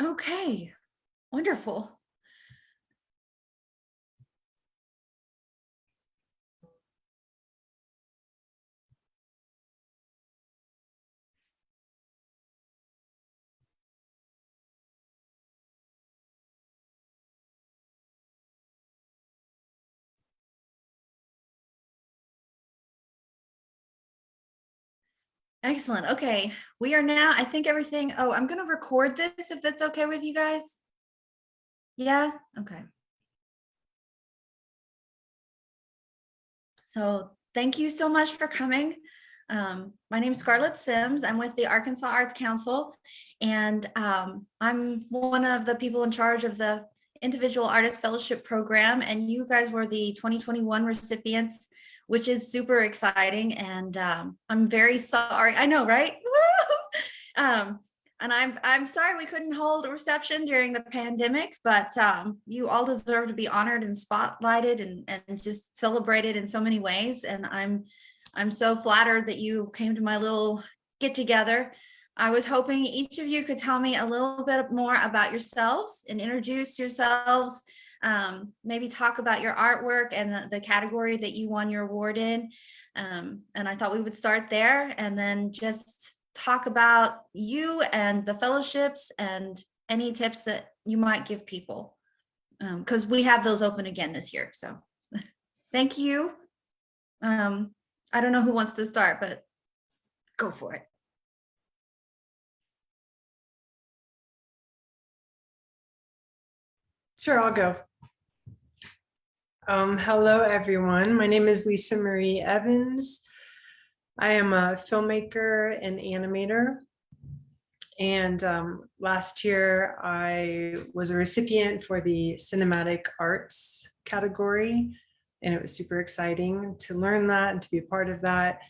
Okay, wonderful. Excellent. Okay, we are now, I think everything, oh, I'm going to record this if that's okay with you guys. Yeah, okay. So thank you so much for coming. My name is Scarlett Sims. I'm with the Arkansas Arts Council, and I'm one of the people in charge of the Individual Artist Fellowship Program, and you guys were the 2021 recipients, which is super exciting, and I'm very sorry. I know, right? And I'm sorry we couldn't hold a reception during the pandemic, but you all deserve to be honored and spotlighted and just celebrated in so many ways. And I'm so flattered that you came to my little get together. I was hoping each of you could tell me a little bit more about yourselves and introduce yourselves, maybe talk about your artwork and the category that you won your award in. And I thought we would start there and then just talk about you and the fellowships and any tips that you might give people, because we have those open again this year. So thank you. I don't know who wants to start, but go for it. Sure, I'll go. Hello, everyone. My name is Lisa Marie Evans. I am a filmmaker and animator. And last year, I was a recipient for the cinematic arts category. And it was super exciting to learn that and to be a part of that.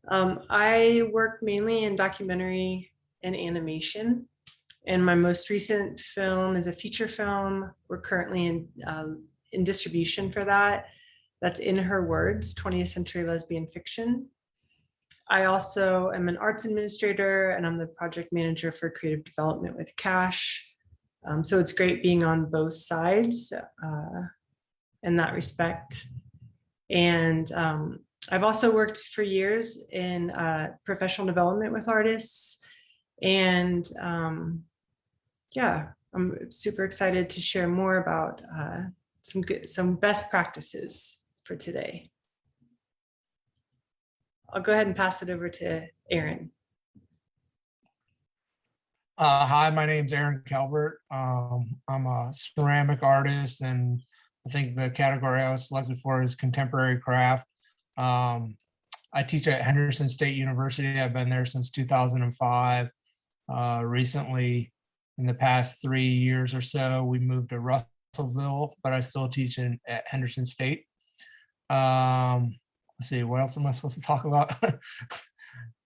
I work mainly in documentary and animation. And my most recent film is a feature film. We're currently in distribution for that. That's In Her Words, 20th Century Lesbian Fiction. I also am an arts administrator, and I'm the project manager for creative development with Cash. So it's great being on both sides in that respect. And I've also worked for years in professional development with artists. And yeah, I'm super excited to share more about some best practices for today. I'll go ahead and pass it over to Aaron. Hi, my name's Aaron Calvert. I'm a ceramic artist, and I think the category I was selected for is contemporary craft. I teach at Henderson State University. I've been there since 2005. Recently, in the past 3 years or so, we moved to Russellville, but I still teach at Henderson State. Let's see, what else am I supposed to talk about?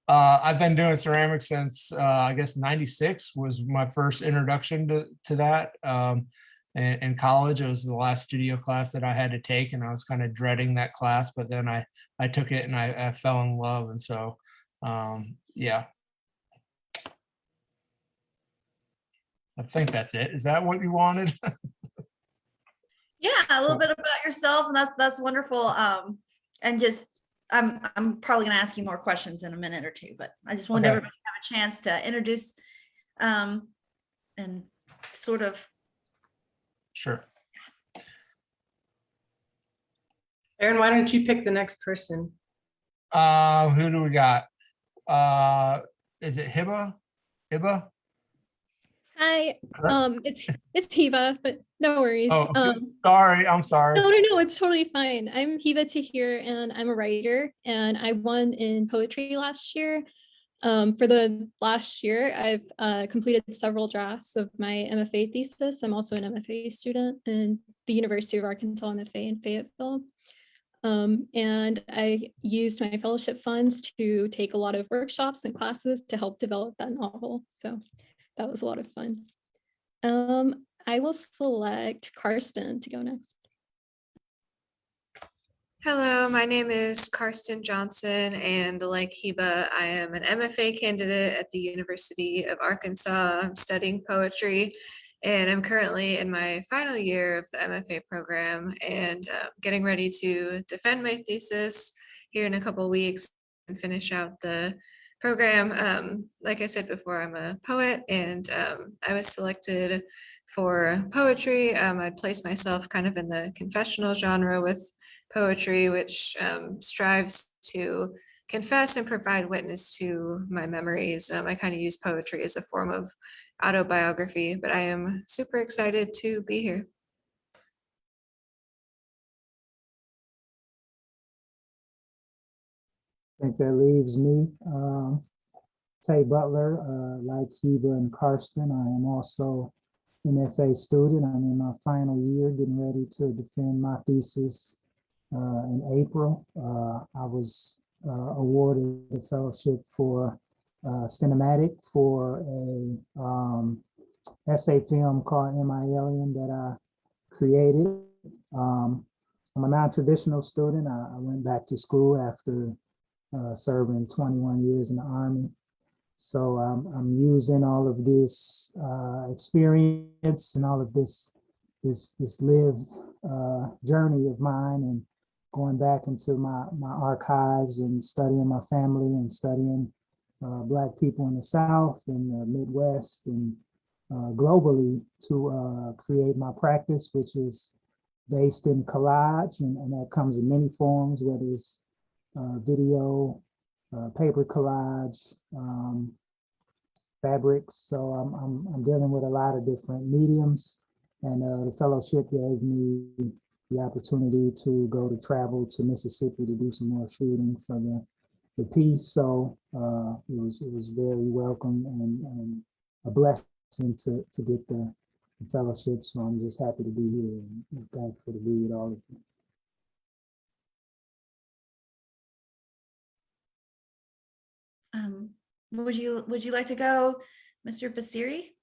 I've been doing ceramics since, I guess, 96 was my first introduction to that. In college, it was the last studio class that I had to take, and I was kind of dreading that class, but then I took it and I fell in love. And so, yeah. I think that's it. Is that what you wanted? Yeah, a little bit about yourself, and that's wonderful. And just I'm probably going to ask you more questions in a minute or two, but I just wanted everybody to have a chance to introduce and sort of. Sure. Aaron, why don't you pick the next person? Who do we got? Is it Hiba? Hiba? Hi, it's Hiba, but no worries. Oh, sorry, I'm sorry. No, it's totally fine. I'm Hiba Tahir, and I'm a writer, and I won in poetry last year. For the last year, I've completed several drafts of my MFA thesis. I'm also an MFA student in the University of Arkansas MFA in Fayetteville. And I used my fellowship funds to take a lot of workshops and classes to help develop that novel. So that was a lot of fun. I will select Karsten to go next. Hello, my name is Karsten Johnson, and like Hiba, I am an MFA candidate at the University of Arkansas. I'm studying poetry, and I'm currently in my final year of the MFA program and getting ready to defend my thesis here in a couple of weeks and finish out the program. Like I said before, I'm a poet, and I was selected for poetry. I placed myself kind of in the confessional genre with poetry, which strives to confess and provide witness to my memories. I kind of use poetry as a form of autobiography, but I am super excited to be here. I think that leaves me. Tay Butler, like Hiba and Karsten, I am also an FA student. I'm in my final year, getting ready to defend my thesis in April. I was awarded a fellowship for cinematic for a essay film called Am I Alien that I created. I'm a non-traditional student. I went back to school after serving 21 years in the Army. So I'm using all of this experience and all of this lived journey of mine and going back into my archives and studying my family and studying Black people in the South and the Midwest and globally to create my practice, which is based in collage, and that comes in many forms, whether it's video, paper collage, fabrics. So I'm dealing with a lot of different mediums, and the fellowship gave me the opportunity to go to travel to Mississippi to do some more shooting for the piece. So it was very welcome and a blessing to get the fellowship. So I'm just happy to be here and thankful to be with all of you. Would you like to go, Mr. Basiri?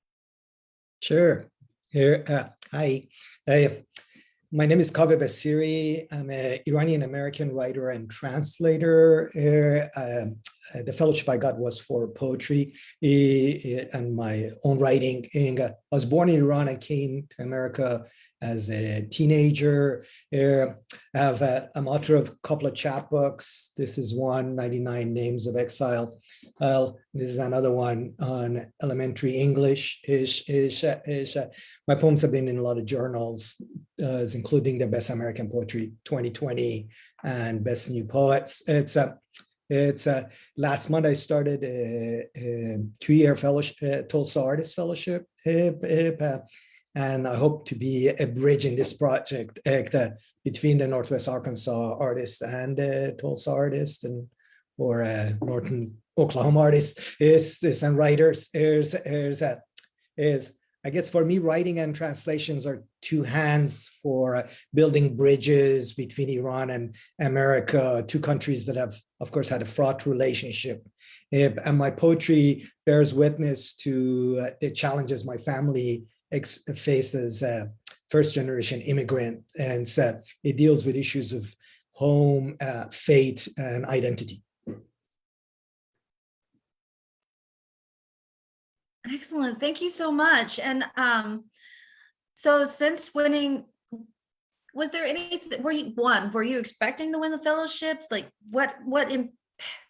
Sure. Hi. My name is Kaveh Basiri. I'm an Iranian-American writer and translator. The fellowship I got was for poetry and my own writing. I was born in Iran and came to America as a teenager. I'm author of a couple of chapbooks. This is one, 99 Names of Exile. This is another one on elementary English. My poems have been in a lot of journals, including the Best American Poetry 2020 and Best New Poets. It's last month I started a 2-year fellowship, Tulsa Artist Fellowship, and I hope to be a bridge in this project between the Northwest Arkansas artists and the Tulsa artists or Northern Oklahoma artists and writers. I guess for me, writing and translations are two hands for building bridges between Iran and America, two countries that have, of course, had a fraught relationship. And my poetry bears witness to the challenges my family faced as a first-generation immigrant. And so it deals with issues of home, faith, and identity. Excellent. Thank you so much. And so since winning, was there anything, were you expecting to win the fellowships? Like what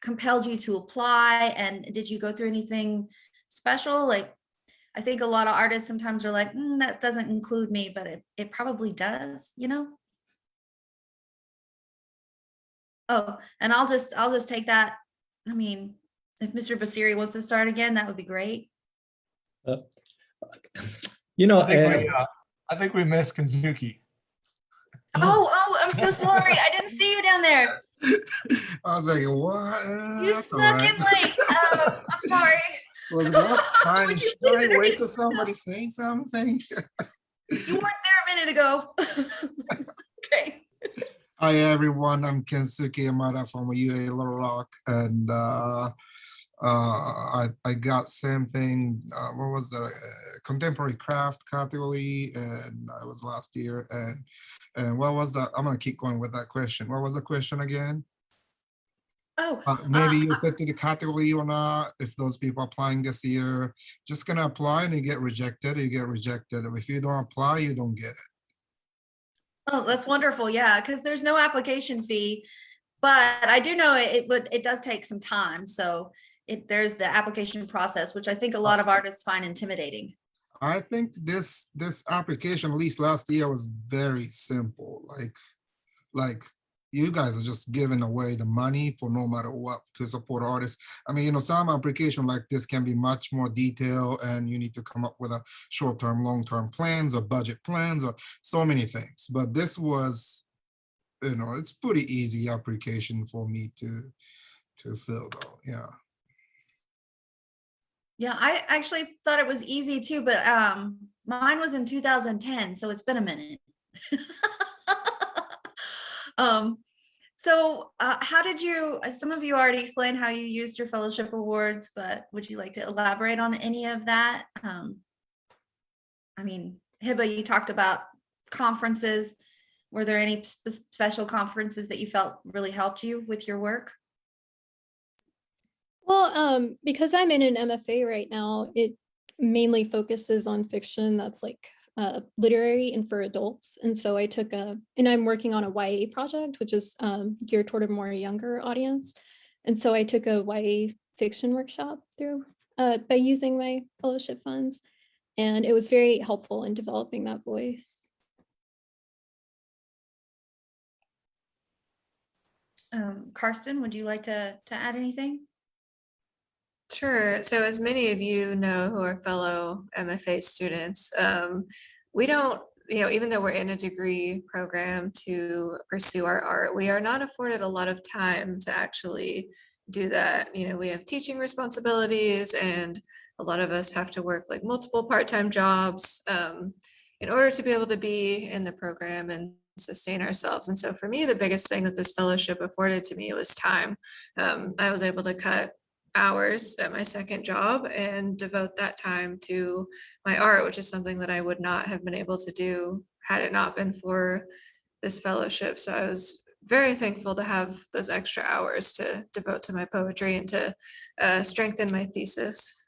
compelled you to apply? And did you go through anything special? Like, I think a lot of artists sometimes are like, that doesn't include me, but it probably does, you know? Oh, and I'll just take that. I mean, if Mr. Basiri wants to start again, that would be great. I think we missed Kensuke. Oh, I'm so sorry. I didn't see you down there. I was like, what? You snuck in late. I'm sorry. Was what time? Would you Should I please wait till somebody say something? You weren't there a minute ago. Okay. Hi everyone, I'm Kensuke Yamada from UA Little Rock, and I got same thing. What was the contemporary craft category, and I was last year. And what was that? I'm gonna keep going with that question. What was the question again? Oh, Maybe you fit to the category or not. If those people applying this year, just gonna apply and you get rejected, you get rejected. If you don't apply, you don't get it. oh, that's wonderful. Yeah, because there's no application fee, but I do know it does take some time. So there's the application process, which I think a lot of artists find intimidating. I think this application, at least last year, was very simple. Like you guys are just giving away the money for no matter what to support artists. I mean, you know, some application like this can be much more detailed, and you need to come up with a short-term, long-term plans or budget plans or so many things. But this was, you know, it's pretty easy application for me to fill though. Yeah. Yeah, I actually thought it was easy too, but mine was in 2010, so it's been a minute. So how did you, some of you already explained how you used your fellowship awards, but would you like to elaborate on any of that? I mean, Hiba, you talked about conferences. Were there any special conferences that you felt really helped you with your work? Well, because I'm in an MFA right now, it mainly focuses on fiction that's like literary and for adults. And so I took and I'm working on a YA project, which is geared toward a more younger audience. And so I took a YA fiction workshop through by using my fellowship funds. And it was very helpful in developing that voice. Karsten, would you like to add anything? Sure. So as many of you know who are fellow MFA students, we don't, you know, even though we're in a degree program to pursue our art, we are not afforded a lot of time to actually do that. You know, we have teaching responsibilities, and a lot of us have to work like multiple part-time jobs in order to be able to be in the program and sustain ourselves. And so for me, the biggest thing that this fellowship afforded to me was time. I was able to cut hours at my second job and devote that time to my art, which is something that I would not have been able to do had it not been for this fellowship. So I was very thankful to have those extra hours to devote to my poetry and to strengthen my thesis.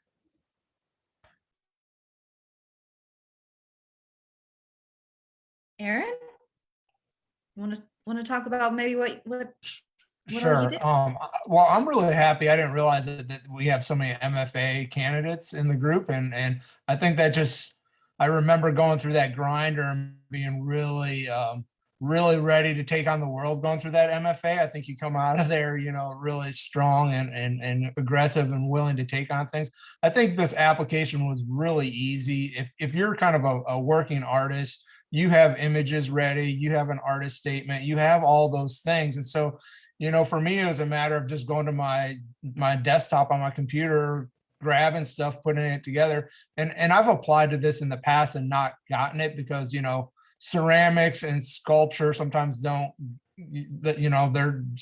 Aaron, want to talk about maybe what Sure. you did? Well, I'm really happy. I didn't realize that we have so many MFA candidates in the group, and I think that I remember going through that grinder and being really, really ready to take on the world going through that MFA. I think you come out of there, you know, really strong and aggressive and willing to take on things. I think this application was really easy. If you're kind of a working artist, you have images ready, you have an artist statement, you have all those things. And so, you know, for me, it was a matter of just going to my desktop on my computer, grabbing stuff, putting it together. And I've applied to this in the past and not gotten it because, you know, ceramics and sculpture sometimes don't, you know,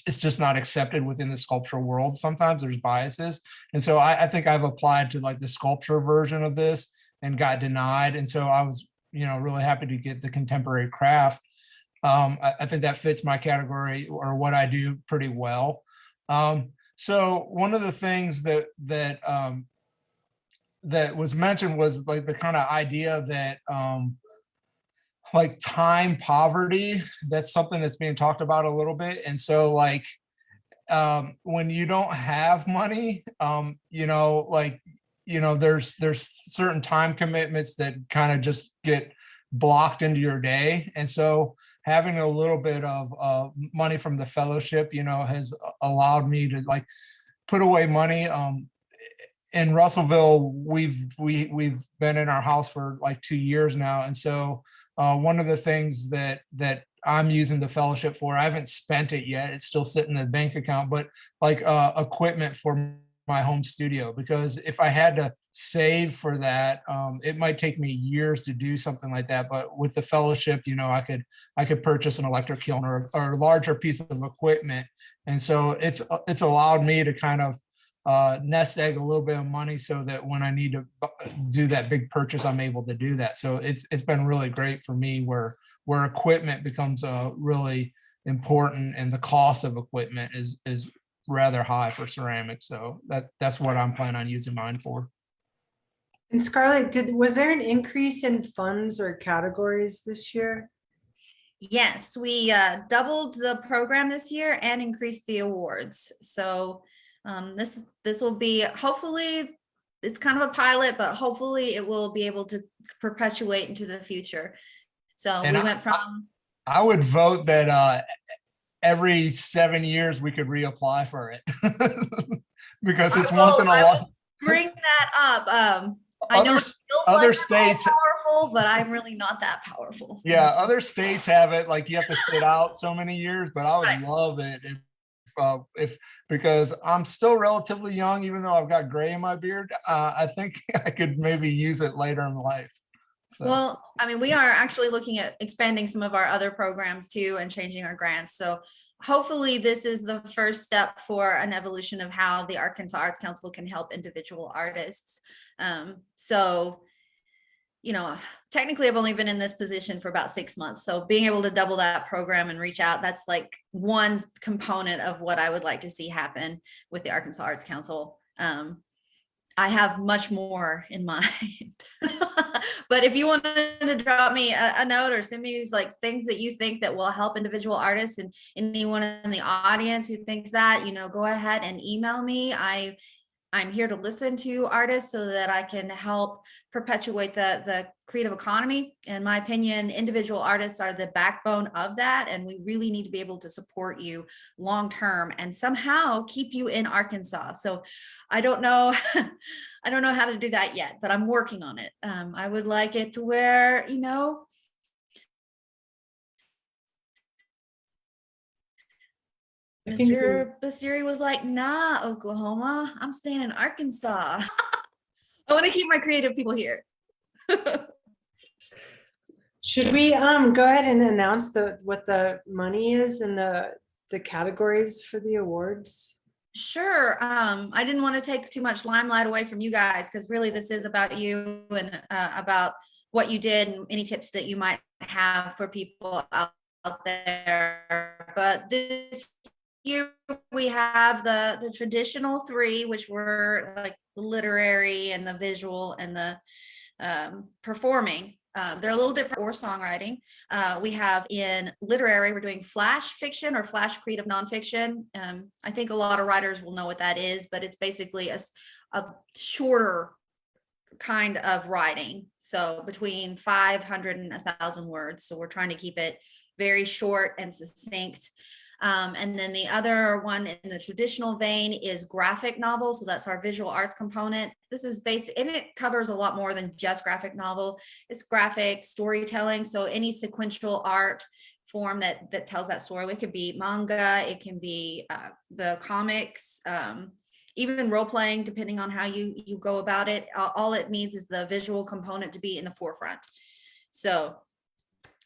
it's just not accepted within the sculptural world. Sometimes there's biases. And so I think I've applied to like the sculpture version of this and got denied. And so I was, you know, really happy to get the contemporary craft. I think that fits my category or what I do pretty well. So one of the things that was mentioned was like the kind of idea that like time poverty, that's something that's being talked about a little bit. And so like when you don't have money, you know, like, you know, there's certain time commitments that kind of just get blocked into your day. And so having a little bit of money from the fellowship, you know, has allowed me to like put away money. In Russellville, we've been in our house for like 2 years now. And so one of the things that I'm using the fellowship for, I haven't spent it yet, it's still sitting in the bank account, but like equipment for my home studio, because if I had to save for that, it might take me years to do something like that. But with the fellowship, you know, I could purchase an electric kiln or a larger piece of equipment. And so it's allowed me to kind of nest egg a little bit of money so that when I need to do that big purchase, I'm able to do that. So it's been really great for me where equipment becomes really important, and the cost of equipment is rather high for ceramics. So that's what I'm planning on using mine for. And Scarlett, was there an increase in funds or categories this year? Yes, we doubled the program this year and increased the awards. So this will be, hopefully, it's kind of a pilot, but hopefully it will be able to perpetuate into the future. So And we went from I would vote that every 7 years we could reapply for it because it's once in a while. bring that up. I know it feels Other like I'm all states, powerful, but I'm really not that powerful. yeah, other states have it like you have to sit out so many years, but I would Right. love it if because I'm still relatively young, even though I've got gray in my beard. I think I could maybe use it later in life. So. Well, I mean, we are actually looking at expanding some of our other programs too and changing our grants. So hopefully this is the first step for an evolution of how the Arkansas Arts Council can help individual artists. So, you know, technically I've only been in this position for about 6 months. So being able to double that program and reach out, that's like one component of what I would like to see happen with the Arkansas Arts Council. I have much more in mind, but if you wanted to drop me a note or send me like things that you think that will help individual artists, and anyone in the audience who thinks that, you know, go ahead and email me. I'm here to listen to artists so that I can help perpetuate the creative economy. In my opinion, individual artists are the backbone of that, and we really need to be able to support you long term and somehow keep you in Arkansas. So I don't know, I don't know how to do that yet, but I'm working on it. I would like it to where, you know, Mr. Basiri was like, nah, Oklahoma, I'm staying in Arkansas. I want to keep my creative people here. Should we go ahead and announce what the money is and the categories for the awards? Sure. I didn't want to take too much limelight away from you guys, because really this is about you and about what you did and any tips that you might have for people out there. But this year we have the traditional three, which were like the literary and the visual and the performing. They're a little different, or songwriting. We have in literary, we're doing flash fiction or flash creative nonfiction. I think a lot of writers will know what that is, but it's basically a shorter kind of writing. So between 500 and 1,000 words. So we're trying to keep it very short and succinct. And then the other one in the traditional vein is graphic novel. So that's our visual arts component. This is basic, and it covers a lot more than just graphic novel. It's graphic storytelling. So any sequential art form that tells that story. It could be manga, it can be the comics, even role playing, depending on how you go about it. All it needs is the visual component to be in the forefront. So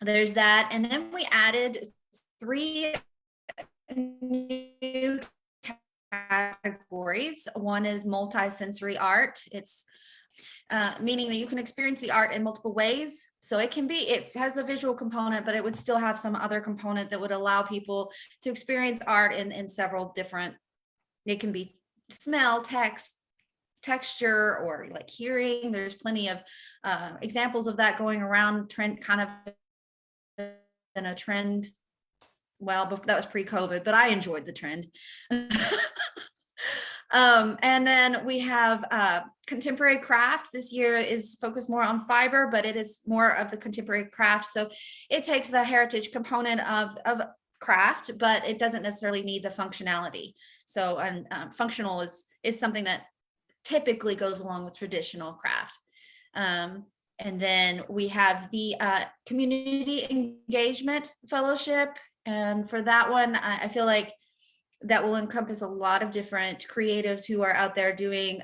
there's that. And then we added 3 new categories. One is multisensory art. It's meaning that you can experience the art in multiple ways. So it has a visual component, but it would still have some other component that would allow people to experience art in several different, it can be smell, text, texture, or like hearing. There's plenty of examples of that going around, trend kind of in a trend. Well, that was pre-COVID, but I enjoyed the trend. And then we have contemporary craft. This year is focused more on fiber, but it is more of the contemporary craft. So it takes the heritage component of craft, but it doesn't necessarily need the functionality. So functional is something that typically goes along with traditional craft. And then we have the community engagement fellowship. And for that one, I feel like that will encompass a lot of different creatives who are out there doing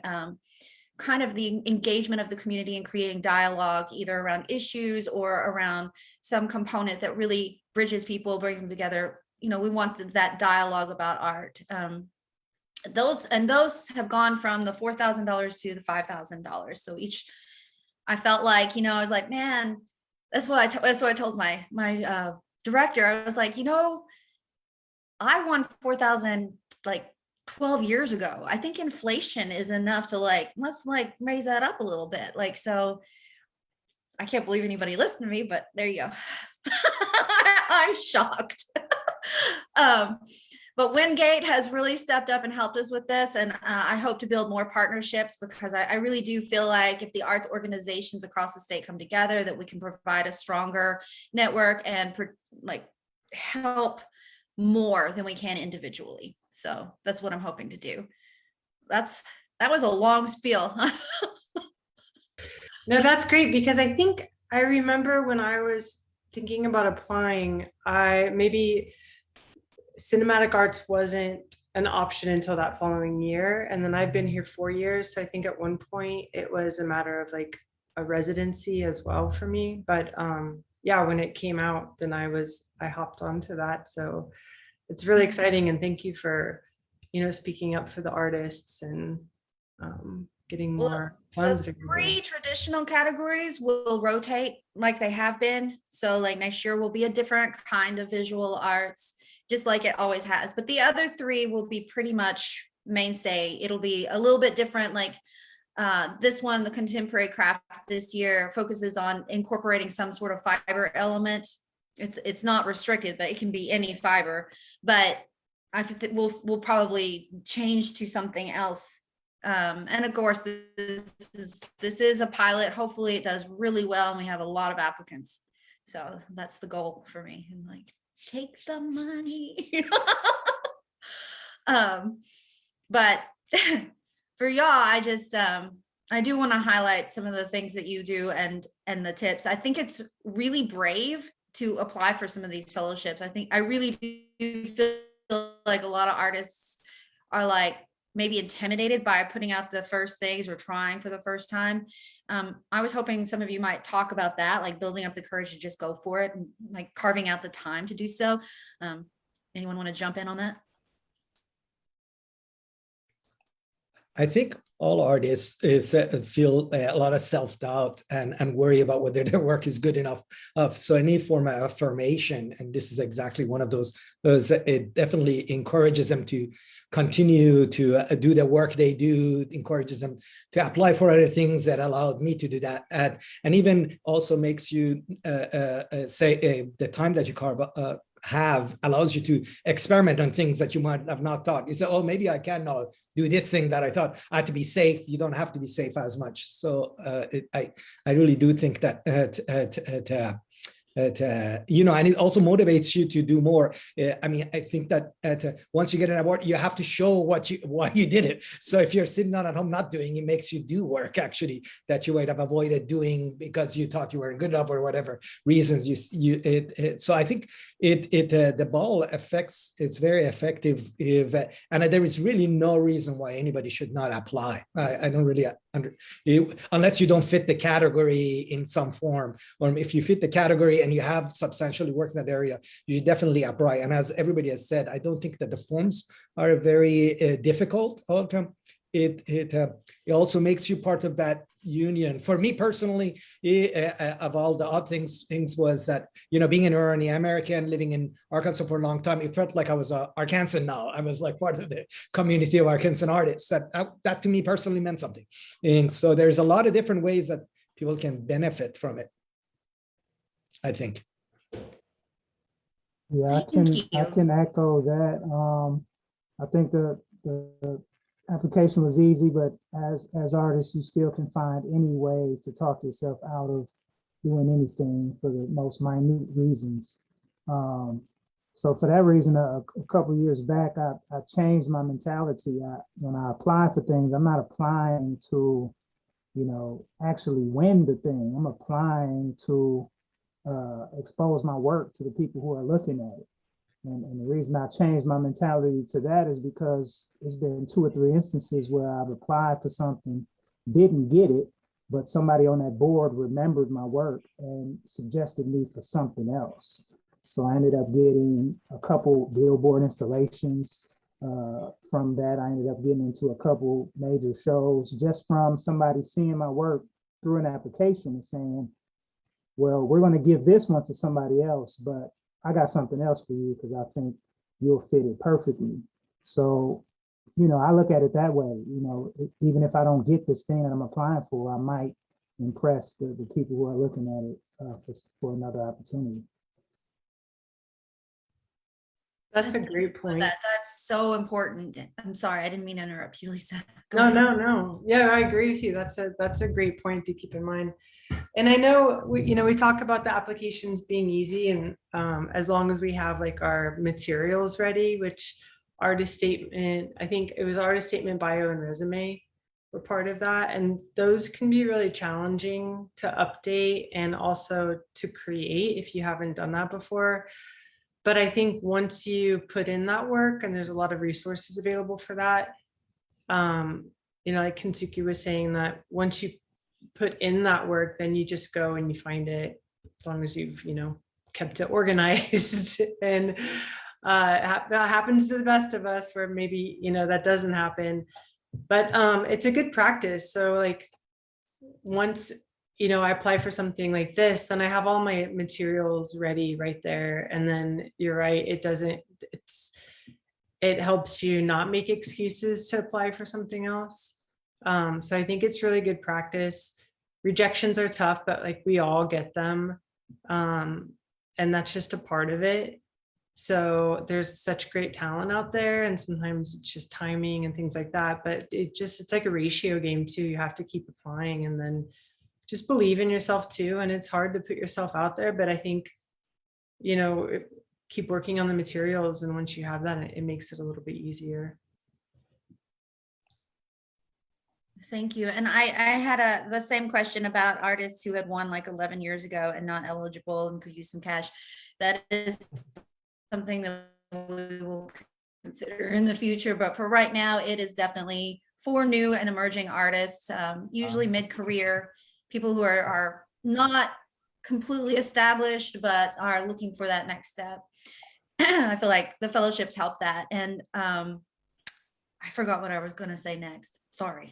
kind of the engagement of the community and creating dialogue, either around issues or around some component that really bridges people, brings them together. You know, we want that dialogue about art. those have gone from the $4,000 to the $5,000. So each, I felt like, I was like, man, that's what I told my director. I was like, I won 4,000 like 12 years ago. I think inflation is enough to let's raise that up a little bit. So I can't believe anybody listened to me, but there you go. I'm shocked. But Windgate has really stepped up and helped us with this. And I hope to build more partnerships, because I really do feel like if the arts organizations across the state come together, that we can provide a stronger network and help more than we can individually. So that's what I'm hoping to do. That was a long spiel. No, that's great, because I think I remember when I was thinking about applying, maybe cinematic arts wasn't an option until that following year. And then I've been here 4 years. So I think at one point it was a matter of a residency as well for me. But yeah, when it came out, then I hopped onto that. So it's really exciting. And thank you for, speaking up for the artists and getting more funds. The 3 traditional categories will rotate like they have been. So next year will be a different kind of visual arts, just like it always has. But the other 3 will be pretty much mainstay. It'll be a little bit different. This one, the contemporary craft this year, focuses on incorporating some sort of fiber element. It's not restricted, but it can be any fiber. But I think we'll probably change to something else. And of course, this is a pilot. Hopefully it does really well and we have a lot of applicants. So that's the goal for me. And take the money. But for y'all, I just I do want to highlight some of the things that you do and the tips. I think it's really brave to apply for some of these fellowships. I really do feel like a lot of artists are maybe intimidated by putting out the first things or trying for the first time. I was hoping some of you might talk about that, building up the courage to just go for it and carving out the time to do so. Anyone want to jump in on that? I think all artists feel a lot of self-doubt and worry about whether their work is good enough. So any form of affirmation, and this is exactly one of those, it definitely encourages them to continue to do the work they do, encourages them to apply for other things that allowed me to do that. And even also makes you say the time that you have allows you to experiment on things that you might have not thought. You say, oh, maybe I can now do this thing that I thought I had to be safe. You don't have to be safe as much. So I really do think that and it also motivates you to do more. I think that once you get an award, you have to show why you did it. So if you're sitting on at home not doing, it makes you do work actually that you might have avoided doing because you thought you weren't good enough or whatever reasons. So I think the ball affects. It's very effective and there is really no reason why anybody should not apply. I don't really unless you don't fit the category in some form, or if you fit the category and you have substantially worked in that area, you should definitely apply. And as everybody has said, I don't think that the forms are very difficult. It also makes you part of that union. For me personally, of all the odd things was that, being an Iranian American living in Arkansas for a long time, it felt like I was a Arkansan now. I was part of the community of Arkansan artists. That to me personally meant something. And so there's a lot of different ways that people can benefit from it, I think. Yeah, I can echo that. I think the application was easy, but as artists, you still can find any way to talk yourself out of doing anything for the most minute reasons. So for that reason, a couple of years back, I changed my mentality. When I apply for things, I'm not applying to, actually win the thing. I'm applying to expose my work to the people who are looking at it. And the reason I changed my mentality to that is because there's been 2 or 3 instances where I've applied for something, didn't get it, but somebody on that board remembered my work and suggested me for something else. So I ended up getting a couple billboard installations From that, I ended up getting into a couple major shows just from somebody seeing my work through an application and saying, well, we're going to give this one to somebody else, but I got something else for you because I think you'll fit it perfectly. So, I look at it that way. Even if I don't get this thing that I'm applying for, I might impress the people who are looking at it for another opportunity. That's a great point. That's so important. I'm sorry, I didn't mean to interrupt you, Lisa. Go No, ahead. no. Yeah, I agree with you. That's a great point to keep in mind. And I know we talk about the applications being easy, and as long as we have like our materials ready, which artist statement, I think it was artist statement, bio, and resume were part of that. And those can be really challenging to update and also to create if you haven't done that before. But I think once you put in that work, and there's a lot of resources available for that, like Kensuke was saying, that once you put in that work, then you just go and you find it, as long as you've, kept it organized. And that happens to the best of us, where maybe, that doesn't happen. But it's a good practice. So like once I apply for something like this, then I have all my materials ready right there. And then you're right, it helps you not make excuses to apply for something else. So I think it's really good practice. Rejections are tough, but like we all get them. And that's just a part of it. So there's such great talent out there, and sometimes it's just timing and things like that. But it's like a ratio game too. You have to keep applying, and then just believe in yourself too. And it's hard to put yourself out there, but I think, keep working on the materials. And once you have that, it makes it a little bit easier. Thank you. And I had the same question about artists who had won like 11 years ago and not eligible and could use some cash. That is something that we will consider in the future. But for right now, it is definitely for new and emerging artists, usually mid-career, people who are not completely established, but are looking for that next step. I feel like the fellowships help that. And I forgot what I was going to say next. Sorry.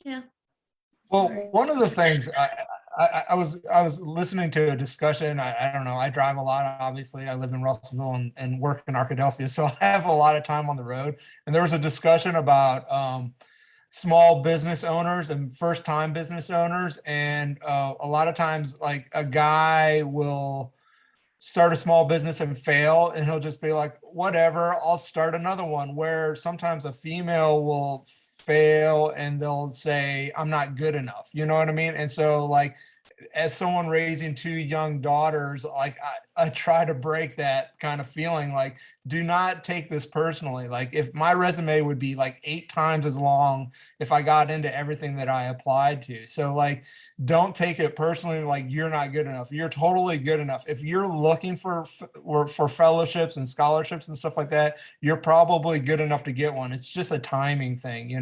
Yeah. Well, Sorry. one of the things I was listening to a discussion. I don't know. I drive a lot. Obviously, I live in Russellville and work in Arkadelphia, so I have a lot of time on the road. And there was a discussion about small business owners and first-time business owners, and a lot of times, like a guy will start a small business and fail, and he'll just be like, whatever, I'll start another one. Where sometimes a female will fail and they'll say, I'm not good enough. You know what I mean? And so like, as someone raising two young daughters, like I try to break that kind of feeling. Like, do not take this personally. Like, if my resume would be like 8 times as long if I got into everything that I applied to. So like, don't take it personally. Like, you're not good enough. You're totally good enough. If you're looking for fellowships and scholarships and stuff like that, you're probably good enough to get one. It's just a timing thing,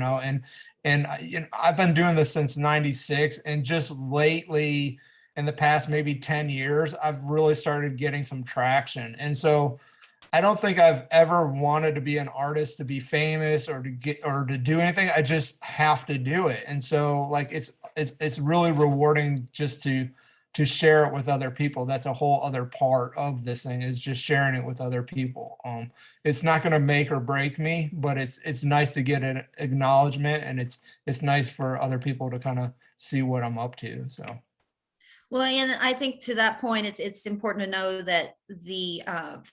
and I've been doing this since '96, and just lately, in the past maybe 10 years, I've really started getting some traction. And so I don't think I've ever wanted to be an artist to be famous or to do anything. I just have to do it. And so like, it's really rewarding just to share it with other people. That's a whole other part of this thing, is just sharing it with other people. It's not going to make or break me, but it's nice to get an acknowledgement, and it's nice for other people to kind of see what I'm up to. So. Well, and I think to that point, it's important to know that the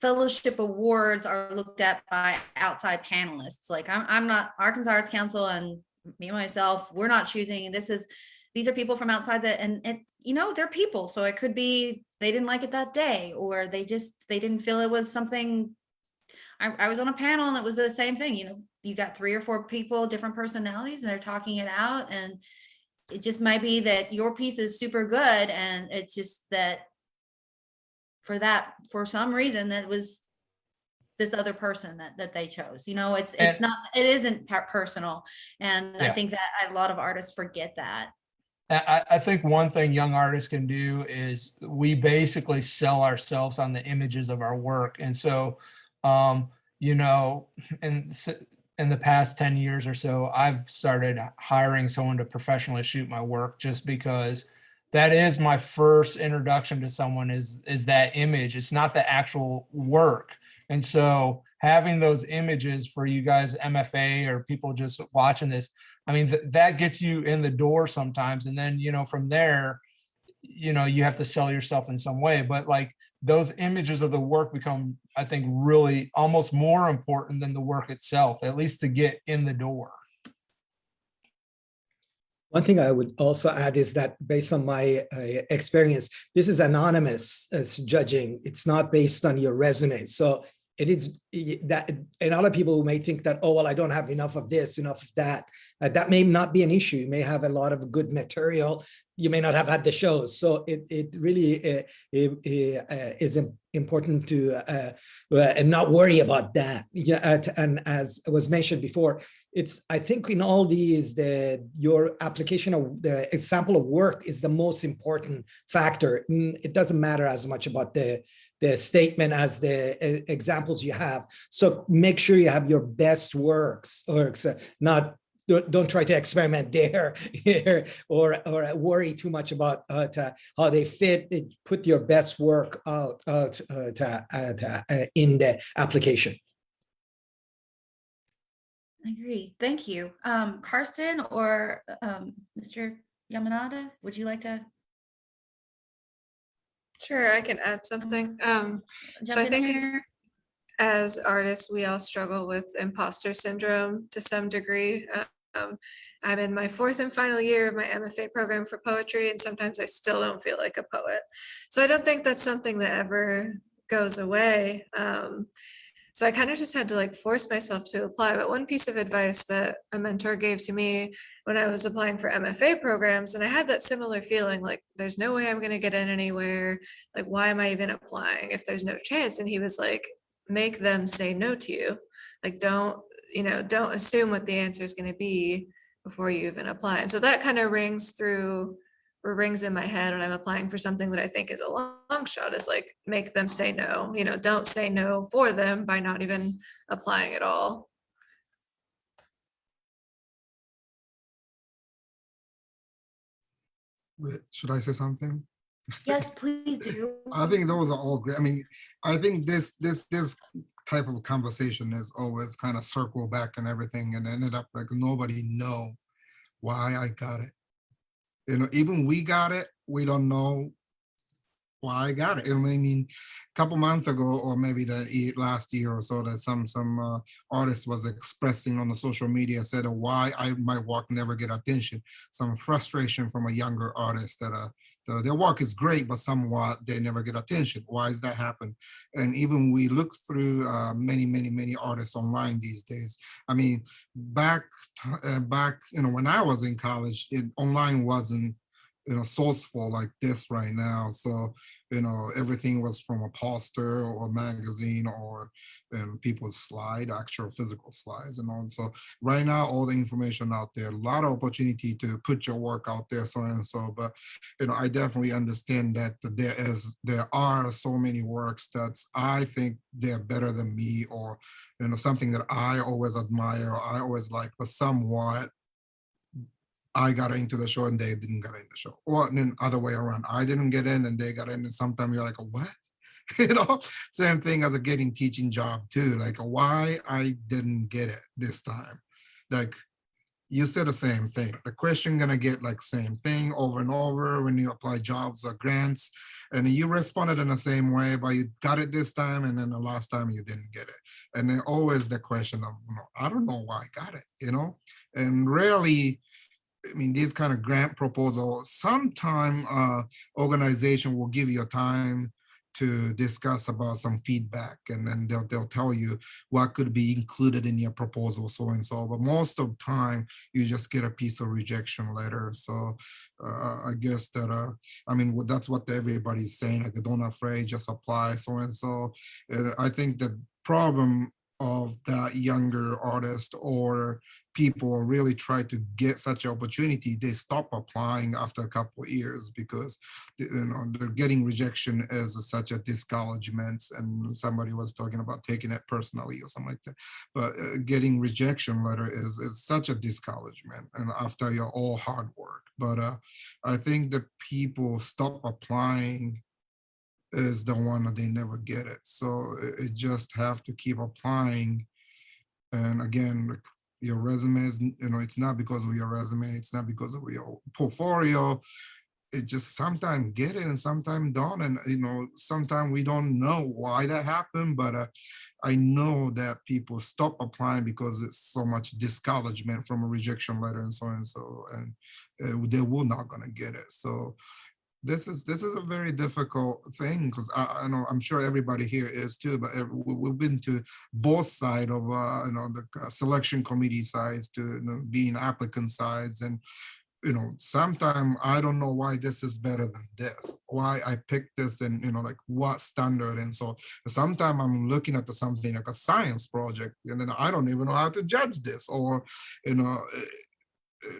fellowship awards are looked at by outside panelists. Like I'm not Arkansas Arts Council, and me and myself, we're not choosing. These are people from outside that, and they're people. So it could be they didn't like it that day, or they didn't feel it was something. I was on a panel and it was the same thing. You got 3 or 4 people, different personalities, and they're talking it out, and it just might be that your piece is super good, and it's just that for some reason that was this other person that they chose. It isn't personal, and I think that a lot of artists forget that. I think one thing young artists can do is we basically sell ourselves on the images of our work. And so, you know, in the past 10 years or so, I've started hiring someone to professionally shoot my work just because that is my first introduction to someone is that image. It's not the actual work. And so having those images for you guys, MFA or people just watching this, I mean, that gets you in the door sometimes. And then, you know, from there, you know, you have to sell yourself in some way. But like those images of the work become, I think, really almost more important than the work itself, at least to get in the door. One thing I would also add is that based on my experience, this is anonymous as judging. It's not based on your resume. So it is that, and other people may think that, oh, well, I don't have enough of this, enough of that. That may not be an issue. You may have a lot of good material. You may not have had the shows. So it really is important to and not worry about that. Yeah, and as was mentioned before, it's, I think in all these, your application of the example of work is the most important factor. It doesn't matter as much about the statement as the examples you have. So make sure you have your best works, not, don't try to experiment there or worry too much about how they fit. Put your best work out in the application. I agree. Thank you. Karsten or Mr. Yamada, would you like to Sure, I can add something. So jump I in think it's, here? as artists, we all struggle with imposter syndrome to some degree. I'm in my 4th and final year of my MFA program for poetry, and sometimes I still don't feel like a poet. So I don't think that's something that ever goes away. So I kind of just had to like force myself to apply. But one piece of advice that a mentor gave to me when I was applying for MFA programs, and I had that similar feeling like, there's no way I'm going to get in anywhere. Like, why am I even applying if there's no chance? And he was like, make them say no to you. Like, don't assume what the answer is going to be before you even apply. And so that kind of rings in my head when I'm applying for something that I think is a long shot, is like, make them say no. Don't say no for them by not even applying at all. Wait, should I say something? Yes, please do. I think those are all great. I mean, I think this type of conversation is always kind of circle back and everything, and ended up like nobody know why I got it. Even we got it, we don't know why I got it. I mean, a couple months ago, or maybe the last year or so, that some artist was expressing on the social media, said why my work never get attention. Some frustration from a younger artist that their work is great, but somewhat they never get attention. Why does that happen? And even we look through many artists online these days. I mean, back when I was in college, online wasn't sourceful like this right now. So everything was from a poster or magazine or people's slide, actual physical slides. And also right now, all the information out there, a lot of opportunity to put your work out there, so and so. But I definitely understand that there are so many works that I think they're better than me, or something that I always admire, or I always like, but somewhat I got into the show and they didn't get in the show. Or then other way around, I didn't get in and they got in, and sometimes you're like, what? Same thing as a getting teaching job too. Like, why I didn't get it this time? Like, you said the same thing. The question gonna get like same thing over and over when you apply jobs or grants, and you responded in the same way, but you got it this time, and then the last time you didn't get it. And then always the question of, I don't know why I got it, and rarely, I mean, these kind of grant proposals, sometime organization will give you a time to discuss about some feedback, and then they'll tell you what could be included in your proposal, so and so. But most of the time, you just get a piece of rejection letter. So I guess that, I mean, that's what everybody's saying, like, don't afraid, just apply, so and so. I think the problem of that younger artist or people really try to get such an opportunity, they stop applying after a couple of years because they're getting rejection as such a discouragement. And somebody was talking about taking it personally or something like that. But getting rejection letter is such a discouragement, and after your all hard work. But I think the people stop applying is the one that they never get it. So it just have to keep applying. And again, like your resume is, it's not because of your resume, it's not because of your portfolio. It just sometimes get it and sometimes don't. And, sometimes we don't know why that happened, but I know that people stop applying because it's so much discouragement from a rejection letter and so on and so, and they will not gonna get it. So this is a very difficult thing because I know I'm sure everybody here is too, but we've been to both sides of the selection committee sides to being applicant sides, and sometimes I don't know why this is better than this, why I picked this, and like what standard. And so sometimes I'm looking at something like a science project and then I don't even know how to judge this, or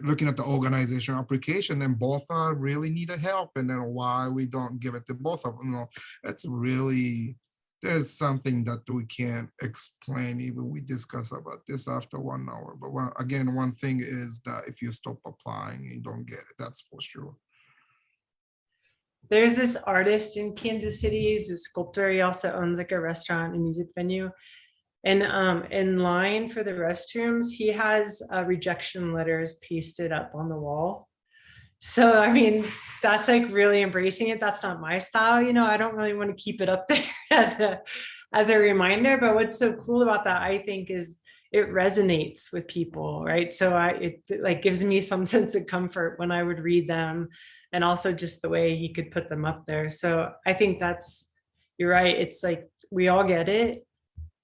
looking at the organization application, and both are really needed help, and then why we don't give it to both of them. That's really, there's something that we can't explain, even we discuss about this after 1 hour. But one thing is that if you stop applying, you don't get it, that's for sure. There's this artist in Kansas City, he's a sculptor. He also owns like a restaurant and music venue. And in line for the restrooms, he has rejection letters pasted up on the wall. So, I mean, that's like really embracing it. That's not my style. I don't really want to keep it up there as a reminder. But what's so cool about that, I think, is it resonates with people, right? So it like gives me some sense of comfort when I would read them, and also just the way he could put them up there. So I think you're right. It's like we all get it,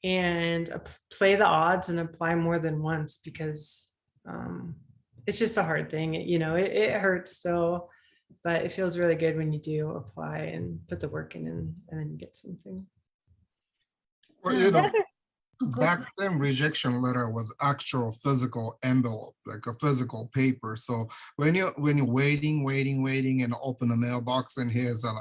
and play the odds and apply more than once, because it's just a hard thing. It hurts still, but it feels really good when you do apply and put the work in, and then you get something. Well, back then rejection letter was actual physical envelope, like a physical paper. So when you're waiting and open the mailbox, and here's a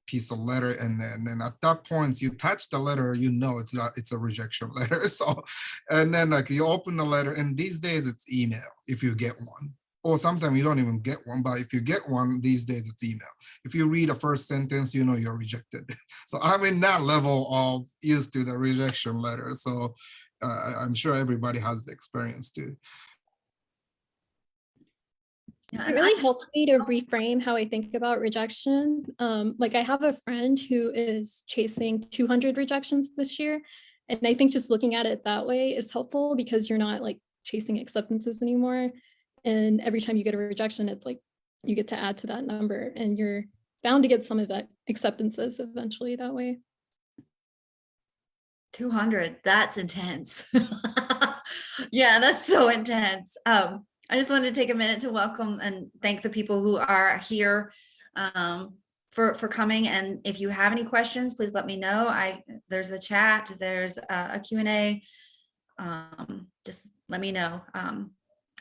piece of letter, and then at that point you touch the letter, it's a rejection letter. So, and then you open the letter, and these days it's email if you get one, or sometimes you don't even get one, but if you get one these days, it's email. If you read a first sentence, you're rejected. So I'm in that level of used to the rejection letter. So I'm sure everybody has the experience too. It really helped me to reframe how I think about rejection. Like I have a friend who is chasing 200 rejections this year. And I think just looking at it that way is helpful, because you're not like chasing acceptances anymore. And every time you get a rejection, it's like you get to add to that number, and you're bound to get some of that acceptances eventually that way. 200, that's intense. Yeah, that's so intense. I just wanted to take a minute to welcome and thank the people who are here for coming. And if you have any questions, please let me know. There's a chat, there's a Q&A. Just let me know.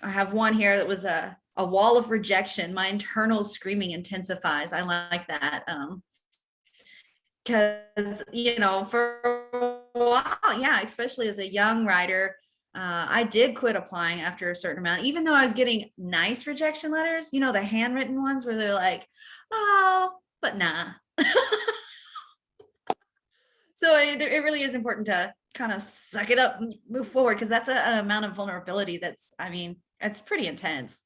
I have one here that was a wall of rejection. My internal screaming intensifies. I like that. Because, for a while, yeah, especially as a young writer, I did quit applying after a certain amount, even though I was getting nice rejection letters, the handwritten ones where they're like, oh, but nah. So it really is important to kind of suck it up and move forward, because that's an amount of vulnerability it's pretty intense.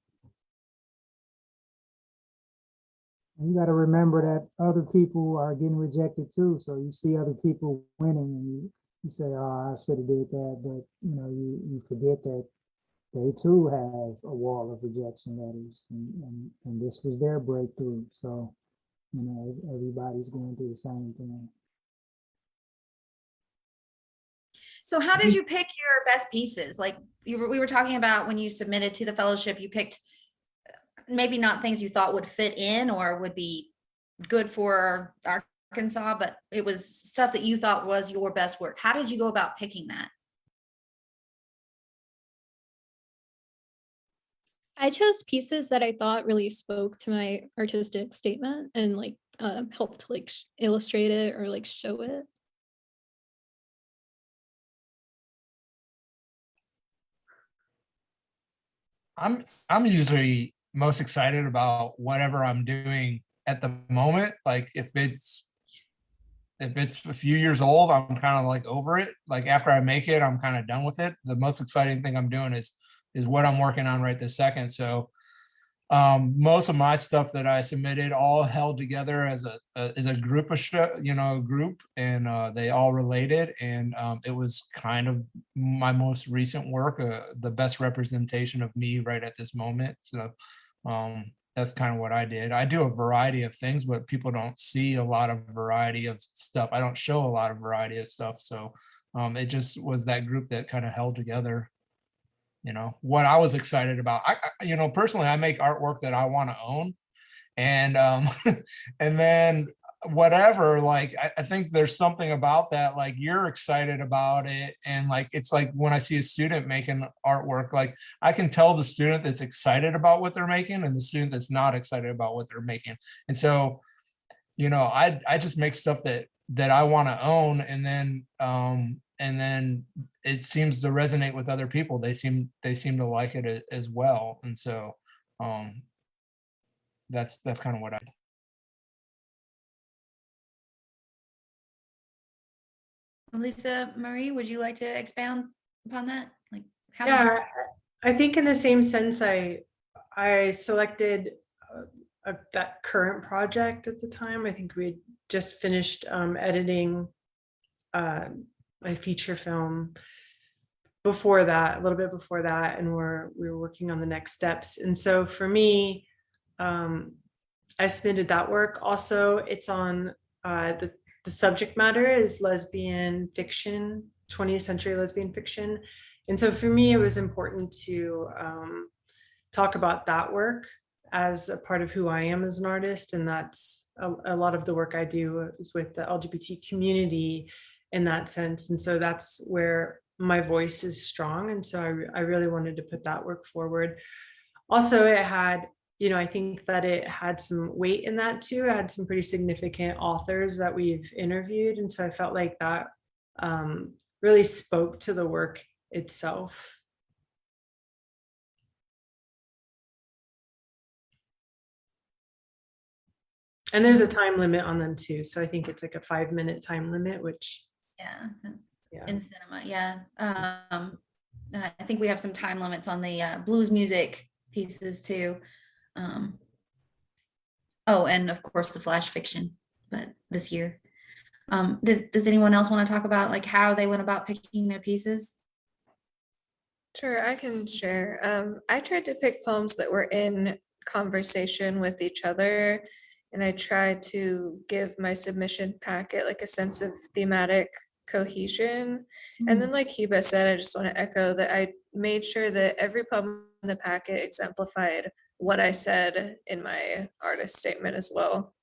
You got to remember that other people are getting rejected too. So you see other people winning, and you say, oh, I should have did that. But, you forget that they too have a wall of rejection letters, and this was their breakthrough. So, everybody's going through the same thing. So how did you pick your best pieces? Like we were talking about when you submitted to the fellowship, you picked maybe not things you thought would fit in or would be good for our Arkansas, but it was stuff that you thought was your best work. How did you go about picking that? I chose pieces that I thought really spoke to my artistic statement and like helped to like illustrate it or like show it. I'm usually most excited about whatever I'm doing at the moment. Like if it's a few years old, I'm kind of like over it. Like after I make it, I'm kind of done with it. The most exciting thing I'm doing is what I'm working on right this second. So most of my stuff that I submitted all held together as a group of group, and they all related, and it was kind of my most recent work, the best representation of me right at this moment. So that's kind of what I did. I do a variety of things, but people don't see a lot of variety of stuff. I don't show a lot of variety of stuff. So it just was that group that kind of held together, what I was excited about. I personally, I make artwork that I want to own. And and then whatever, like I think there's something about that, like you're excited about it. And like it's like when I see a student making artwork, like I can tell the student that's excited about what they're making and the student that's not excited about what they're making. And so, I just make stuff that I want to own, and then it seems to resonate with other people. They seem to like it as well. And so that's kind of what I. Lisa Marie, would you like to expound upon that? Like, how did Yeah, I think in the same sense, I selected that current project at the time. I think we had just finished editing my feature film before that, a little bit before that, and we were working on the next steps. And so for me, I submitted that work. Also, it's on the subject matter is lesbian fiction, 20th century lesbian fiction. And so for me, it was important to talk about that work as a part of who I am as an artist. And that's a lot of the work I do is with the LGBT community in that sense. And so that's where my voice is strong. And so I really wanted to put that work forward. Also, it had, I think that it had some weight in that too. It had some pretty significant authors that we've interviewed. And so I felt like that really spoke to the work itself. And there's a time limit on them too. So I think it's like a 5-minute time limit, which. Yeah. In cinema. Yeah. I think we have some time limits on the blues music pieces too. Oh, and of course the flash fiction, but this year. Does anyone else want to talk about like how they went about picking their pieces? Sure, I can share. I tried to pick poems that were in conversation with each other, and I tried to give my submission packet like a sense of thematic cohesion. And then like Hiba said, I just want to echo that I made sure that every poem in the packet exemplified what I said in my artist statement as well.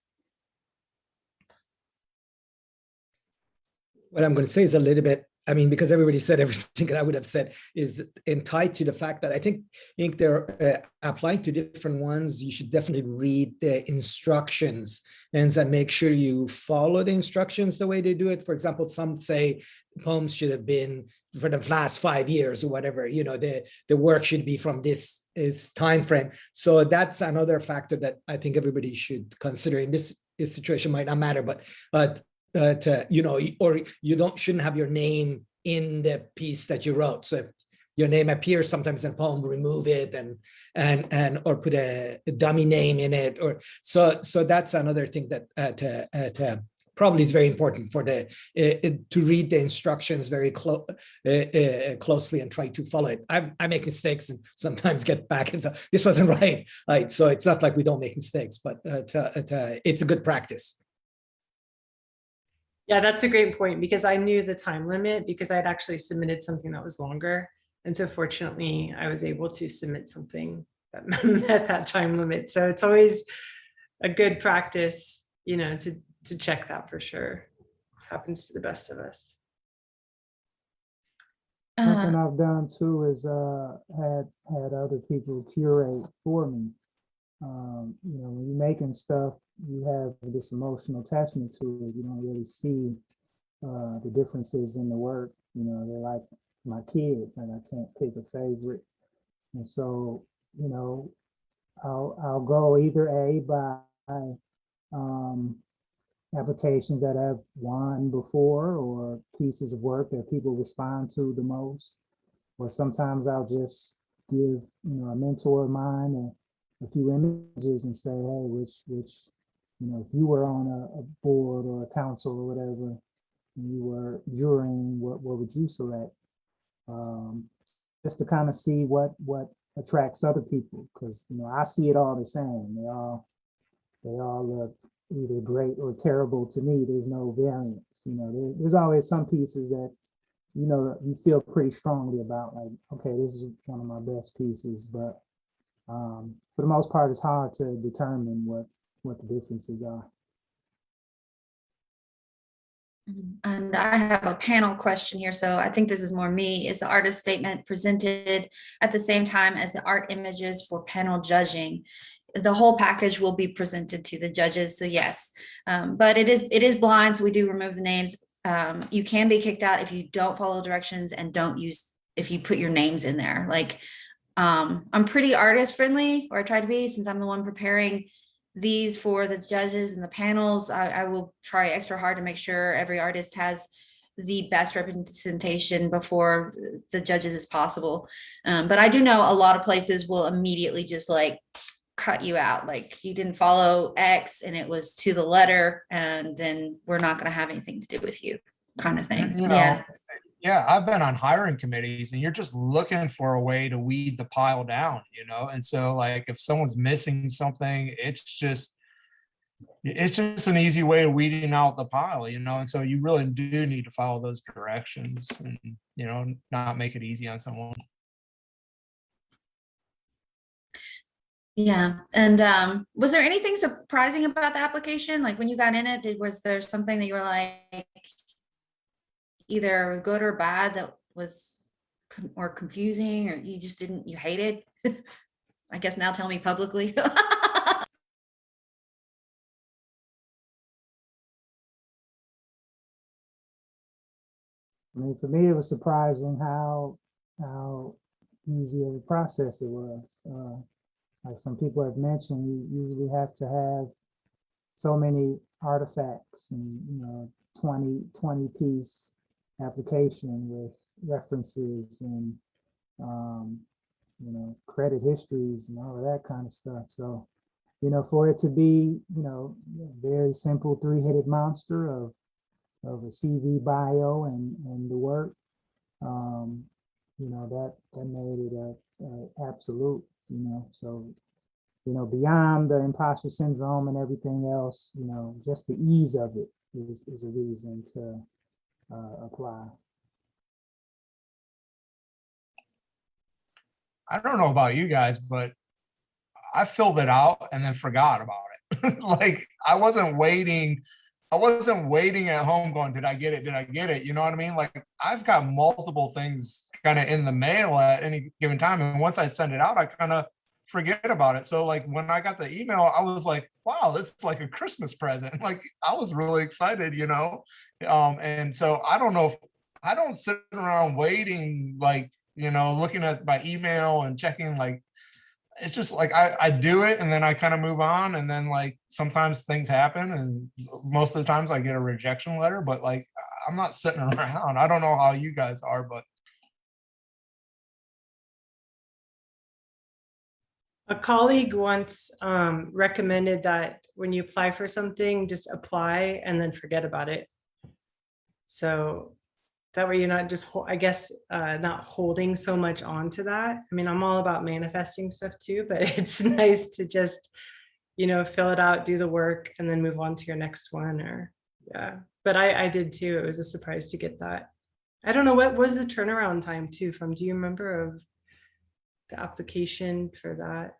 What I'm going to say is a little bit, because everybody said everything that I would have said, is tied to the fact that I think they're applying to different ones. You should definitely read the instructions and then make sure you follow the instructions the way they do it. For example, some say poems should have been for the last 5 years or whatever, the work should be from this time frame. So that's another factor that I think everybody should consider. In this situation might not matter, but or you shouldn't have your name in the piece that you wrote. So if your name appears sometimes in a poem, remove it and or put a dummy name in it. Or so that's another thing that probably is very important for to read the instructions very closely and try to follow it. I make mistakes and sometimes get back and say this wasn't right. Right. So it's not like we don't make mistakes, but it's a good practice. Yeah, that's a great point, because I knew the time limit because I'd actually submitted something that was longer. And so fortunately, I was able to submit something that met that time limit. So it's always a good practice, to to check that for sure. Happens to the best of us. Something Uh, I've done too is had other people curate for me. You know, when you're making stuff, you have this emotional attachment to it. You don't really see the differences in the work. You know, they're like my kids, and I can't pick a favorite. And so, you know, I'll go either A by um, applications that I've won before or pieces of work that people respond to the most. Or sometimes I'll just give, you know, a mentor of mine a few images and say, hey, which, you know, if you were on a board or a council or whatever, and you were jurying, what would you select? Just to kind of see what attracts other people, because, you know, I see it all the same. They all look either great or terrible to me. There's no variance. You know, there's always some pieces that, you know, you feel pretty strongly about, like, okay, this is one of my best pieces, but for the most part, it's hard to determine what the differences are. And I have a panel question here, so I think this is more me. Is the artist statement presented at the same time as the art images for panel judging? The whole package will be presented to the judges, so yes. But it is blind, so we do remove the names. You can be kicked out if you don't follow directions and if you put your names in there. Like, I'm pretty artist friendly, or I try to be, since I'm the one preparing these for the judges and the panels. I will try extra hard to make sure every artist has the best representation before the judges as possible. But I do know a lot of places will immediately just like cut you out. Like, you didn't follow X and it was to the letter, and then we're not going to have anything to do with you, kind of thing. You know, Yeah. yeah, I've been on hiring committees and you're just looking for a way to weed the pile down, you know? And so like if someone's missing something, it's just an easy way of weeding out the pile, you know? And so you really do need to follow those directions and, you know, not make it easy on someone. Yeah. And was there anything surprising about the application? Like when you got in it, was there something that you were like either good or bad that was or confusing, or you just you hated? I guess now tell me publicly. I mean, for me, it was surprising how easy of a process it was. Like some people have mentioned, you usually have to have so many artifacts and, you know, 20 piece application with references and, you know, credit histories and all of that kind of stuff. So, you know, for it to be, you know, a very simple three-headed monster of a CV bio and the work, you know, that made it a absolute, you know. So, you know, beyond the imposter syndrome and everything else, you know, just the ease of it is a reason to apply. I don't know about you guys, but I filled it out and then forgot about it. Like I wasn't waiting at home going, did I get it? Did I get it? You know what I mean? Like I've got multiple things kind of in the mail at any given time. And once I send it out, I kind of forget about it. So like when I got the email, I was like, wow, this is like a Christmas present. Like I was really excited, you know? And so I don't know if I don't sit around waiting, like, you know, looking at my email and checking, like, it's just like I do it and then I kind of move on, and then like sometimes things happen and most of the times I get a rejection letter, but like I'm not sitting around. I don't know how you guys are, but A colleague once recommended that when you apply for something, just apply and then forget about it. So that way you're not just, I guess, not holding so much on to that. I mean, I'm all about manifesting stuff too, but it's nice to just, you know, fill it out, do the work, and then move on to your next one. Or yeah, but I did too. It was a surprise to get that. I don't know, what was the turnaround time too from, do you remember, of the application for that?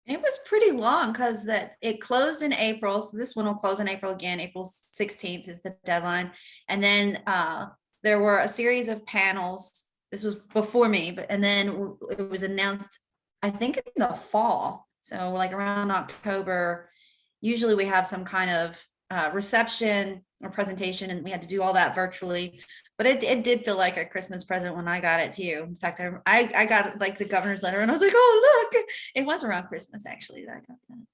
It was pretty long because that it closed in April. So this one will close in April again. April 16th is the deadline. And then there were a series of panels. This was before me, but and then it was announced, I think in the fall. So like around October, usually we have some kind of reception or presentation, and we had to do all that virtually. But it did feel like a Christmas present when I got it too. In fact, I got like the governor's letter and I was like, oh, look, it was around Christmas actually that I got that.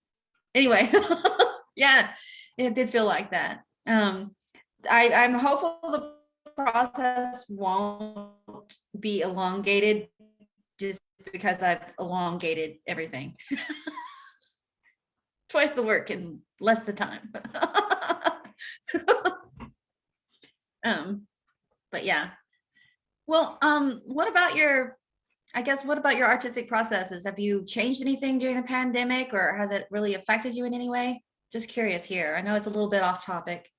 Anyway, yeah, it did feel like that. I'm hopeful the process won't be elongated just because I've elongated everything. Twice the work in less the time. But yeah. Well, what about your, I guess, what about your artistic processes? Have you changed anything during the pandemic, or has it really affected you in any way? Just curious here. I know it's a little bit off topic.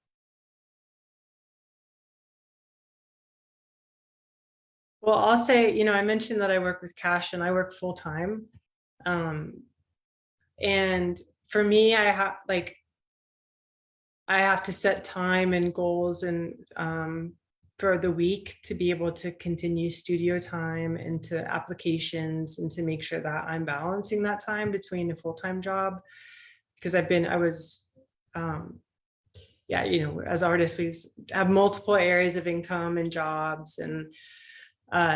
Well, I'll say, you know, I mentioned that I work with Cash and I work full time. And for me, I have to set time and goals and for the week to be able to continue studio time into applications and to make sure that I'm balancing that time between a full-time job. Because yeah, you know, as artists, we have multiple areas of income and jobs. And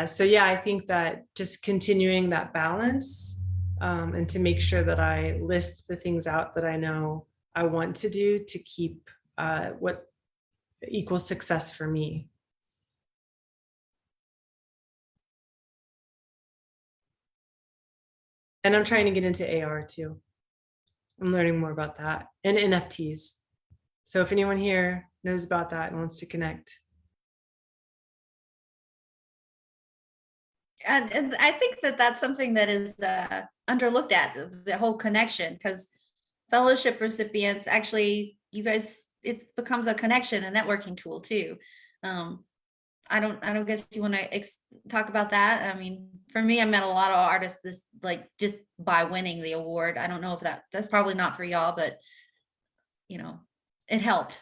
so, yeah, I think that just continuing that balance and to make sure that I list the things out that I know I want to do to keep what equals success for me. And I'm trying to get into AR too. I'm learning more about that and NFTs. So if anyone here knows about that and wants to connect. And I think that that's something that is underlooked at, the whole connection, because fellowship recipients actually, you guys, it becomes a connection, a networking tool too. I don't guess you want to talk about that. I mean, for me, I met a lot of artists this like just by winning the award. I don't know if that's probably not for y'all, but you know, it helped.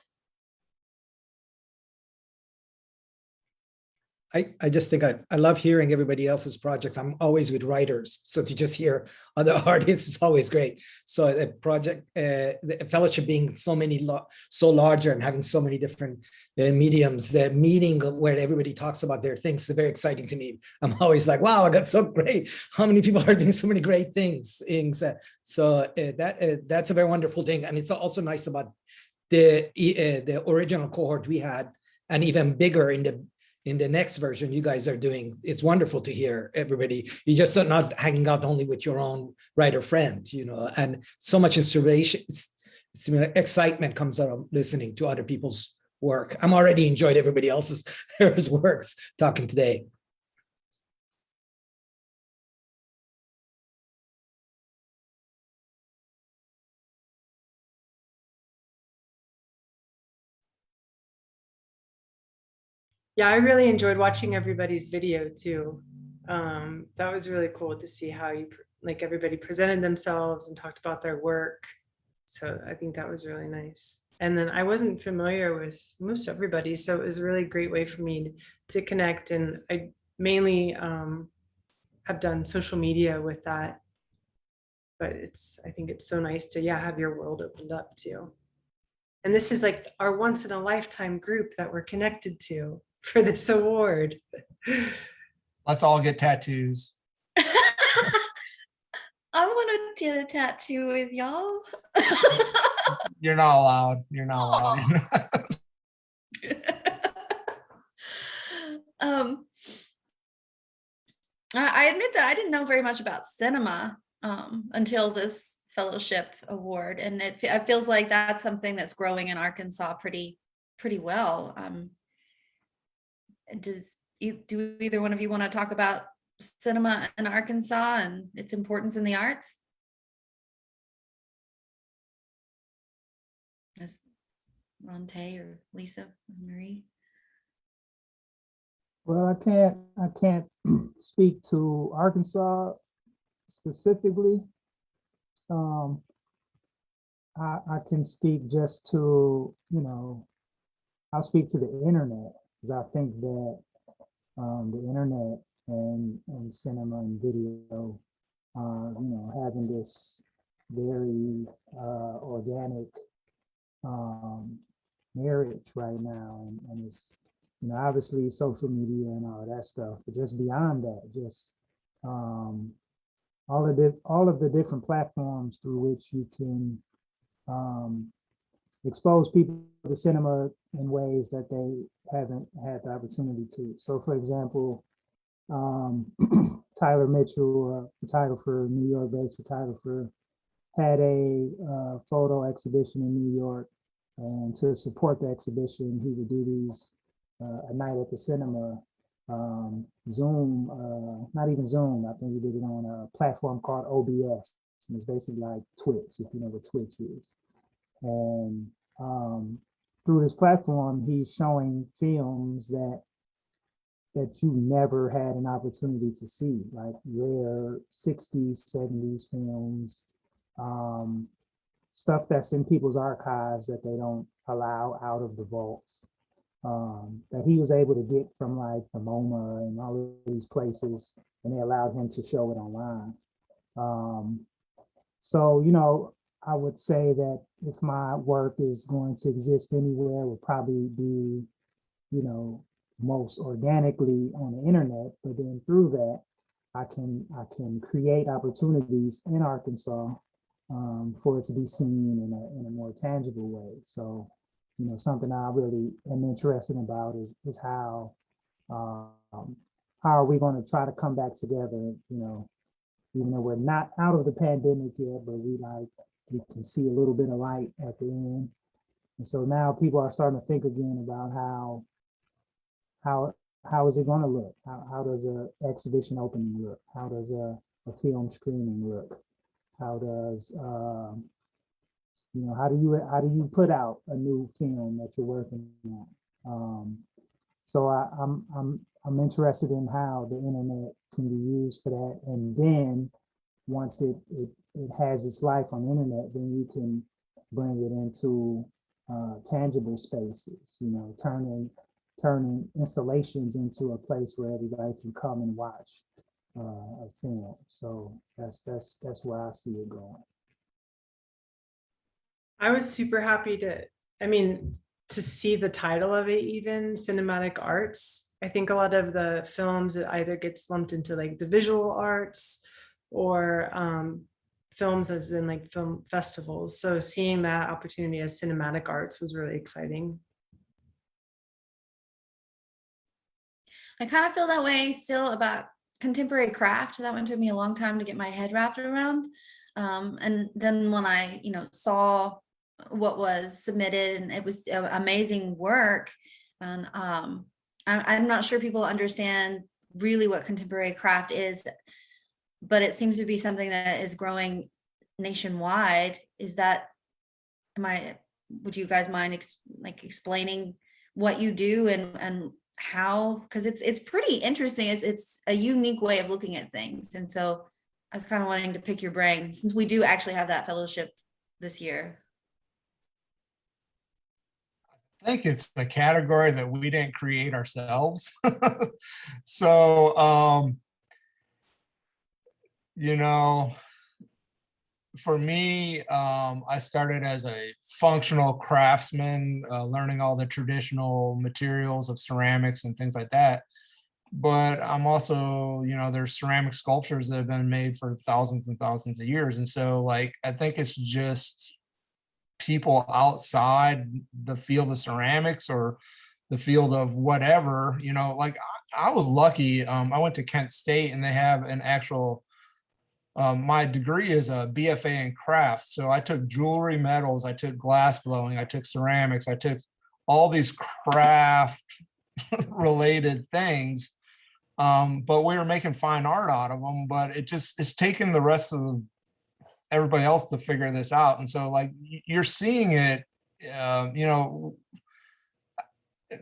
I just think I love hearing everybody else's projects. I'm always with writers, so to just hear other artists is always great. So the project, the fellowship being so larger and having so many different mediums, the meeting where everybody talks about their things is very exciting to me. I'm always like, wow, I got so great. How many people are doing so many great things? So that's a very wonderful thing, and it's also nice about the original cohort we had, and even bigger in the next version you guys are doing. It's wonderful to hear everybody. You just are not hanging out only with your own writer friends, you know, and so much inspiration, excitement comes out of listening to other people's work. I'm already enjoyed everybody else's works talking today. Yeah, I really enjoyed watching everybody's video too. That was really cool to see how everybody presented themselves and talked about their work. So I think that was really nice. And then I wasn't familiar with most everybody, so it was a really great way for me to connect. And I mainly have done social media with that. But I think it's so nice to, have your world opened up too. And this is like our once in a lifetime group that we're connected to for this award. Let's all get tattoos. I want to get a tattoo with y'all. You're not allowed. You're not allowed. I admit that I didn't know very much about cinema until this fellowship award, and it feels like that's something that's growing in Arkansas pretty well. Do either one of you want to talk about cinema in Arkansas and its importance in the arts? Yes, Ron, Tay, or Lisa, or Marie. Well, I can't speak to Arkansas specifically. um, I can speak just to, you know, I'll speak to the internet, because I think that the internet and cinema and video, you know, having this very organic marriage right now, and it's, you know, obviously social media and all that stuff, but just beyond that, just all of the different platforms through which you can expose people to cinema in ways that they haven't had the opportunity to. So, for example, Tyler Mitchell, photographer, New York-based photographer, had a photo exhibition in New York, and to support the exhibition, he would do these a night at the cinema, Zoom, not even Zoom. I think he did it on a platform called OBS, and it's basically like Twitch, if you know what Twitch is. And through this platform, he's showing films that you never had an opportunity to see, like rare 60s, 70s films, stuff that's in people's archives that they don't allow out of the vaults, that he was able to get from like the MoMA and all of these places, and they allowed him to show it online. So, you know, I would say that if my work is going to exist anywhere, it would probably be, you know, most organically on the internet, but then through that, I can create opportunities in Arkansas for it to be seen in a more tangible way. So, you know, something I really am interested about is how are we going to try to come back together, you know, even though we're not out of the pandemic yet, but we can see a little bit of light at the end. And so now people are starting to think again about how is it going to look? How does an exhibition opening look? How does a film screening look? How does you know, how do you put out a new film that you're working on? So I'm interested in how the internet can be used for that, and then once it has its life on the internet, then you can bring it into tangible spaces. You know, turning installations into a place where everybody can come and watch a film. So that's where I see it going. I was super happy to see the title of it, even cinematic arts. I think a lot of the films, it either gets lumped into like the visual arts or films as in like film festivals. So seeing that opportunity as cinematic arts was really exciting. I kind of feel that way still about contemporary craft. That one took me a long time to get my head wrapped around. And then when I, you know, saw what was submitted, and it was amazing work, and I'm not sure people understand really what contemporary craft is, but it seems to be something that is growing nationwide. Is that, would you guys mind explaining what you do and how, because it's pretty interesting. It's a unique way of looking at things. And so I was kind of wanting to pick your brain, since we do actually have that fellowship this year. I think it's a category that we didn't create ourselves. So, you know, for me, I started as a functional craftsman, learning all the traditional materials of ceramics and things like that. But I'm also, you know, there's ceramic sculptures that have been made for thousands and thousands of years. And so like, I think it's just people outside the field of ceramics or the field of whatever, you know, like I was lucky. I went to Kent State and they have an actual, my degree is a BFA in craft. So I took jewelry, metals, I took glass blowing, I took ceramics, I took all these craft related things. But we were making fine art out of them, but it's taken the rest of everybody else to figure this out. And so like you're seeing it, you know,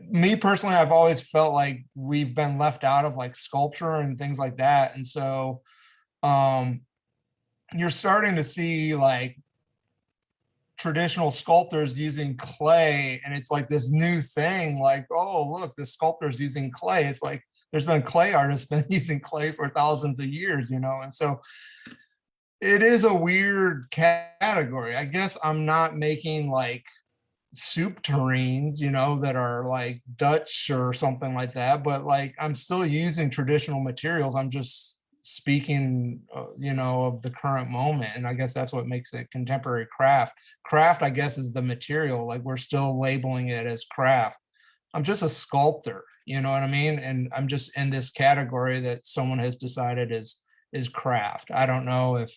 me personally, I've always felt like we've been left out of like sculpture and things like that. And so you're starting to see like traditional sculptors using clay, and it's like this new thing, like, oh, look, the sculptor's using clay. It's like there's been clay artists been using clay for thousands of years, you know, and so it is a weird category. I guess I'm not making like soup tureens, you know, that are like Dutch or something like that, but like I'm still using traditional materials. I'm just speaking, you know, of the current moment. And I guess that's what makes it contemporary craft. Craft, I guess, is the material. Like we're still labeling it as craft. I'm just a sculptor, you know what I mean? And I'm just in this category that someone has decided is craft. I don't know if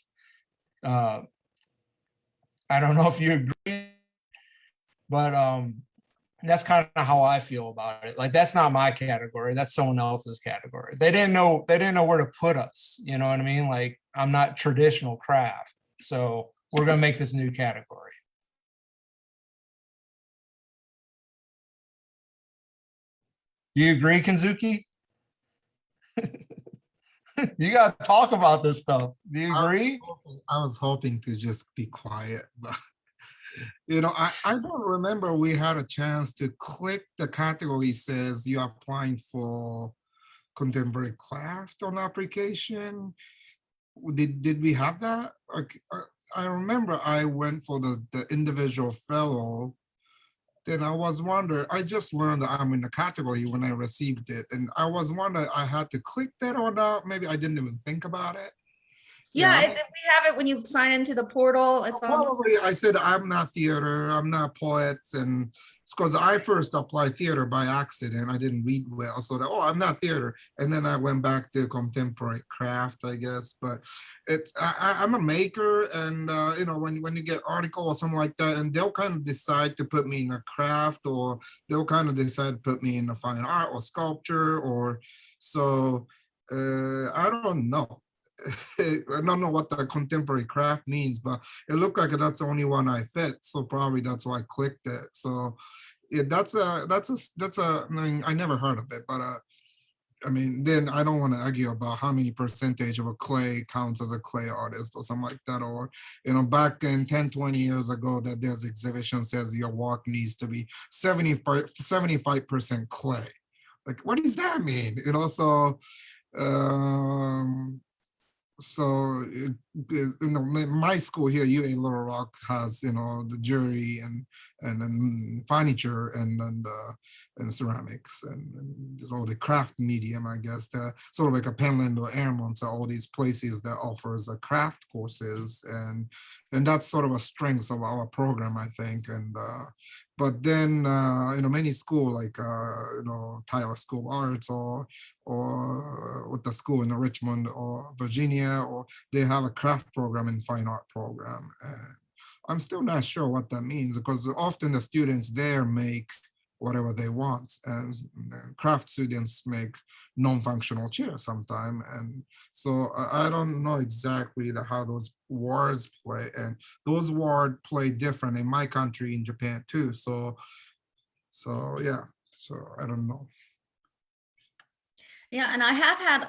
you agree, but that's kind of how I feel about it. Like that's not my category. That's someone else's category. They didn't know where to put us. You know what I mean? Like I'm not traditional craft. So we're gonna make this new category. Do you agree, Kensuke? You gotta talk about this stuff. Do you agree? I was hoping to just be quiet, but you know, I don't remember we had a chance to click the category says you're applying for contemporary craft on application. Did we have that? I remember I went for the individual fellow. Then I was wondering, I just learned that I'm in the category when I received it. And I was wondering, I had to click that or not. Maybe I didn't even think about it. Yeah, Yeah. we have it when you sign into the portal. It's on. Probably I said I'm not theater, I'm not poets, and it's because I first applied theater by accident. I didn't read well, so that, oh, I'm not theater, and then I went back to contemporary craft, I guess. But it's I'm a maker, and you know, when you get article or something like that, and they'll kind of decide to put me in a craft, or they'll kind of decide to put me in a fine art or sculpture, or so I don't know. I don't know what the contemporary craft means, but it looked like that's the only one I fit. So probably that's why I clicked it. So yeah, that's I mean, I never heard of it, but I mean, then I don't want to argue about how many percentage of a clay counts as a clay artist or something like that. Or, you know, back in 10, 20 years ago that there's exhibition says your work needs to be 75% clay. Like, what does that mean? You know, so so you know, my school here, UA Little Rock, has, you know, the jewelry and then furniture and ceramics and there's all the craft medium, I guess, sort of like a Penland or Airmont, so all these places that offers craft courses, and that's sort of a strength of our program, I think. And but then you know, many school like you know, Tyler School of Arts or with the school in Richmond or Virginia, or they have a craft program and fine art program. And I'm still not sure what that means, because often the students there make whatever they want, and craft students make non-functional chairs sometimes. And so I don't know exactly how those words play, and those words play different in my country, in Japan too. So yeah, so I don't know. Yeah, and I have had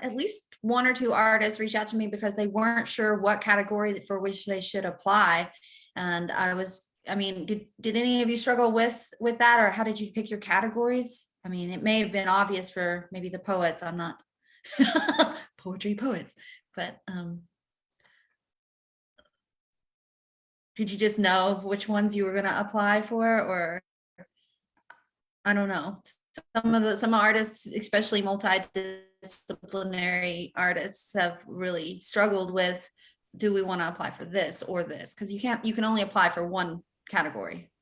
at least one or two artists reach out to me because they weren't sure what category for which they should apply. And I mean, did any of you struggle with that, or how did you pick your categories? I mean, it may have been obvious for maybe the poets. I'm not poets, but did you just know which ones you were going to apply for, or I don't know. Some artists, especially multidisciplinary artists, have really struggled with, do we want to apply for this or this? Because you can only apply for one category.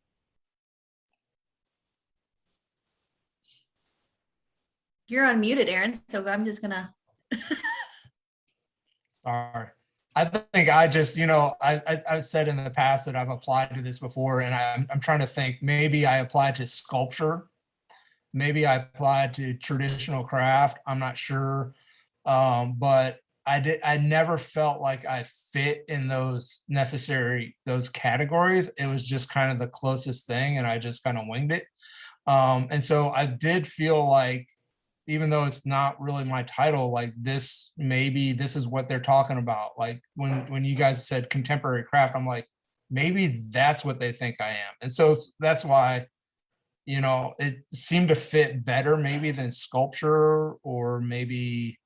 You're unmuted, Aaron, so I'm just gonna. All right. I think I just, you know, I've said in the past that I've applied to this before, and I'm trying to think, maybe I applied to sculpture. Maybe I applied to traditional craft. I'm not sure. But I never felt like I fit in those categories. It was just kind of the closest thing, and I just kind of winged it. And so I did feel like, even though it's not really my title, like this, maybe this is what they're talking about. Like when you guys said contemporary craft, I'm like, maybe that's what they think I am. And so that's why, you know, it seemed to fit better maybe than sculpture or maybe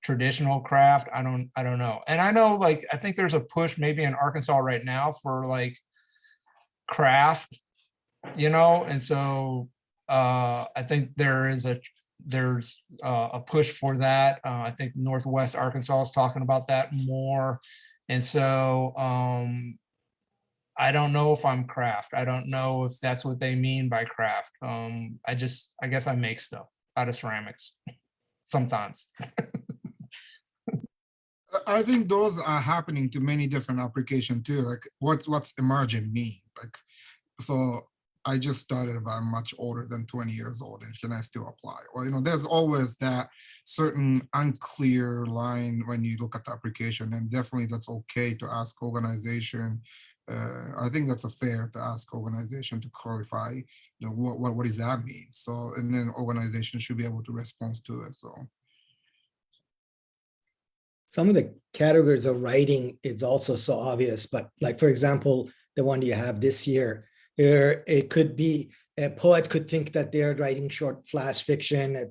traditional craft. I don't know. And I know, like, I think there's a push maybe in Arkansas right now for like craft, you know, and so I think there's a push for that. I think Northwest Arkansas is talking about that more. And so I don't know if I'm craft. I don't know if that's what they mean by craft. I guess I make stuff out of ceramics sometimes. I think those are happening to many different applications too. Like what's emerging mean? Like, so I just started, if I'm much older than 20 years old, and can I still apply? Well, you know, there's always that certain unclear line when you look at the application, and definitely that's okay to ask organization. I think that's a fair to ask organization to clarify, you know, what does that mean? So, and then organization should be able to respond to it. So. Some of the categories of writing is also so obvious, but like, for example, the one you have this year, it could be a poet could think that they're writing short flash fiction. A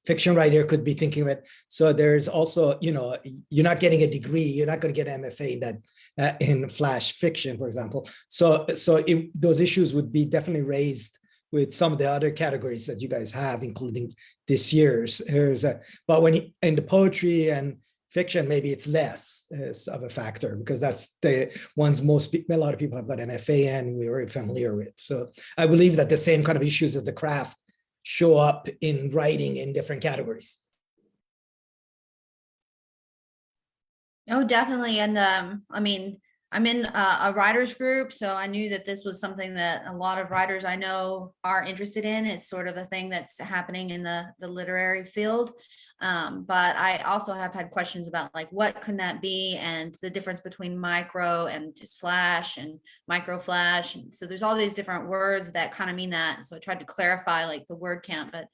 fiction writer could be thinking of it. So there's also, you know, you're not getting a degree. You're not going to get an MFA that in flash fiction, for example. So those issues would be definitely raised with some of the other categories that you guys have, including this year's. But when in the poetry and fiction, maybe it's less of a factor because that's the ones a lot of people have got MFA and we're very familiar with. So I believe that the same kind of issues as the craft show up in writing in different categories. Oh, definitely. And I mean, I'm in a writers group, so I knew that this was something that a lot of writers I know are interested in. It's sort of a thing that's happening in the literary field. But I also have had questions about like, what can that be? And the difference between micro and just flash and micro flash. And so there's all these different words that kind of mean that. So I tried to clarify like the word count, but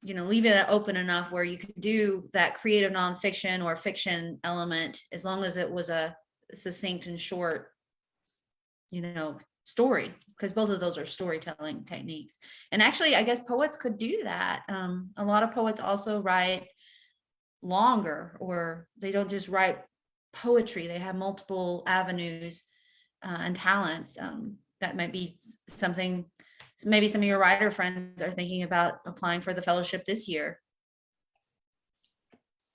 you know, leave it open enough where you could do that creative nonfiction or fiction element, as long as it was a succinct and short, you know, story, because both of those are storytelling techniques. And actually, I guess poets could do that. A lot of poets also write longer, or they don't just write poetry. They have multiple avenues and talents. That might be something, maybe some of your writer friends are thinking about applying for the fellowship this year.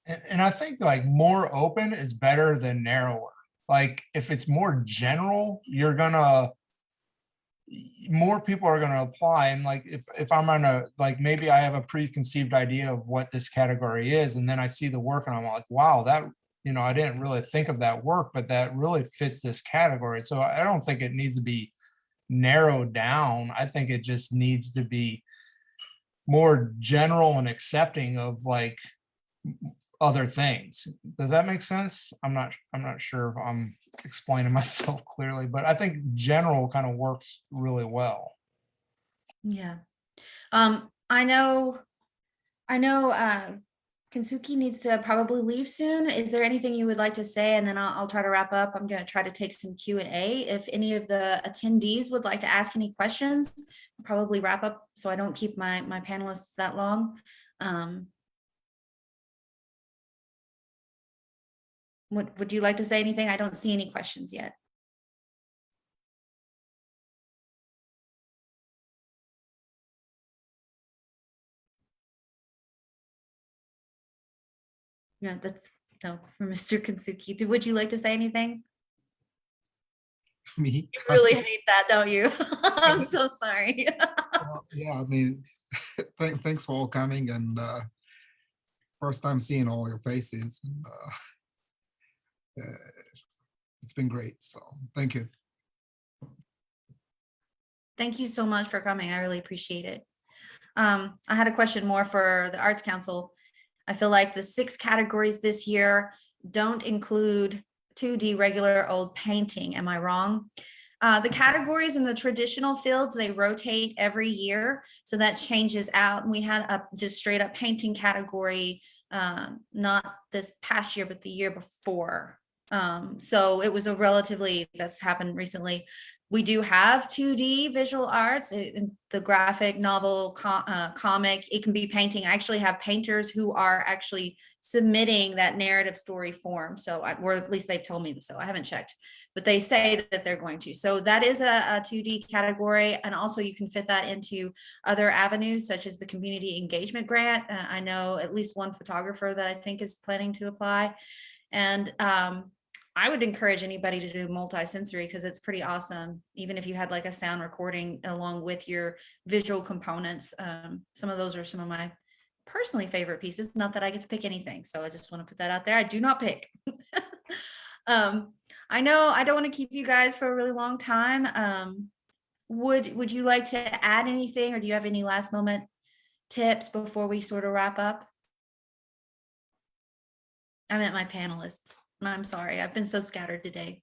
And I think like more open is better than narrower. Like if it's more general, more people are gonna apply. And like if I'm gonna, like, maybe I have a preconceived idea of what this category is, and then I see the work and I'm like, wow, that, you know, I didn't really think of that work, but that really fits this category. So I don't think it needs to be narrowed down. I think it just needs to be more general and accepting of like other things. Does that make sense? I'm not sure if I'm explaining myself clearly, but I think general kind of works really well. Yeah. I know Kensuke needs to probably leave soon. Is there anything you would like to say? And then I'll try to wrap up. I'm going to try to take some Q&A. If any of the attendees would like to ask any questions, I'll probably wrap up so I don't keep my panelists that long. Would you like to say anything? I don't see any questions yet. No, that's no for Mr. Kensuke. Would you like to say anything? Me? You really hate that, don't you? I'm so sorry. Well, yeah, I mean, thanks for all coming, and first time seeing all your faces. And, it's been great, so thank you. Thank you so much for coming. I really appreciate it. I had a question more for the Arts Council. I feel like the 6 categories this year don't include 2D regular old painting. Am I wrong? The categories in the traditional fields, they rotate every year. So that changes out. And we had a just straight up painting category, not this past year, but the year before. So it was a relatively, that's happened recently. We do have 2D visual arts, the graphic novel, comic, it can be painting. I actually have painters who are actually submitting that narrative story form. So or at least they've told me so. I haven't checked, but they say that they're going to. So that is a 2D category. And also you can fit that into other avenues such as the community engagement grant. I know at least one photographer that I think is planning to apply. And I would encourage anybody to do multisensory because it's pretty awesome. Even if you had like a sound recording along with your visual components, some of those are some of my personally favorite pieces. Not that I get to pick anything. So I just want to put that out there. I do not pick. I know I don't want to keep you guys for a really long time. Would you like to add anything or do you have any last moment tips before we sort of wrap up? I meant my panelists. I'm sorry, I've been so scattered today.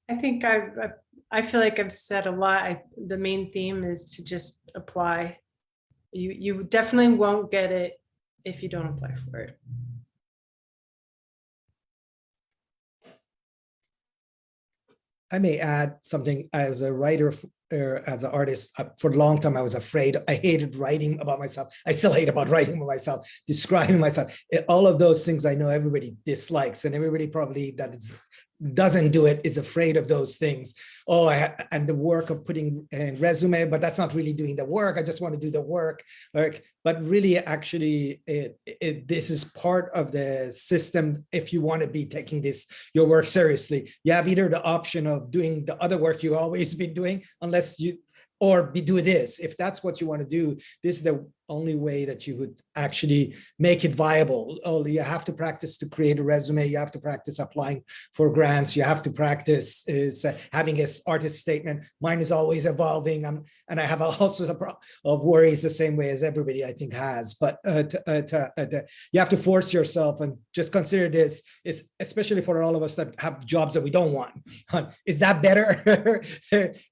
I think I feel like I've said a lot. The main theme is to just apply. You definitely won't get it if you don't apply for it. I may add something as a writer, or as an artist. For a long time, I was afraid. I hated writing about myself. I still hate about writing about myself, describing myself. All of those things I know everybody dislikes, and everybody probably doesn't do it is afraid of those things. Oh, and the work of putting a resume, but that's not really doing the work. I just want to do the work. But really, actually, this is part of the system. If you want to be taking your work seriously, you have either the option of doing the other work you've always been doing, or do this. If that's what you want to do, this is the only way that you would actually make it viable. Oh, you have to practice to create a resume. You have to practice applying for grants. You have to practice having an artist statement. Mine is always evolving. And I have all sorts of worries the same way as everybody I think has. But you have to force yourself and just consider this. It's especially for all of us that have jobs that we don't want. Is that better?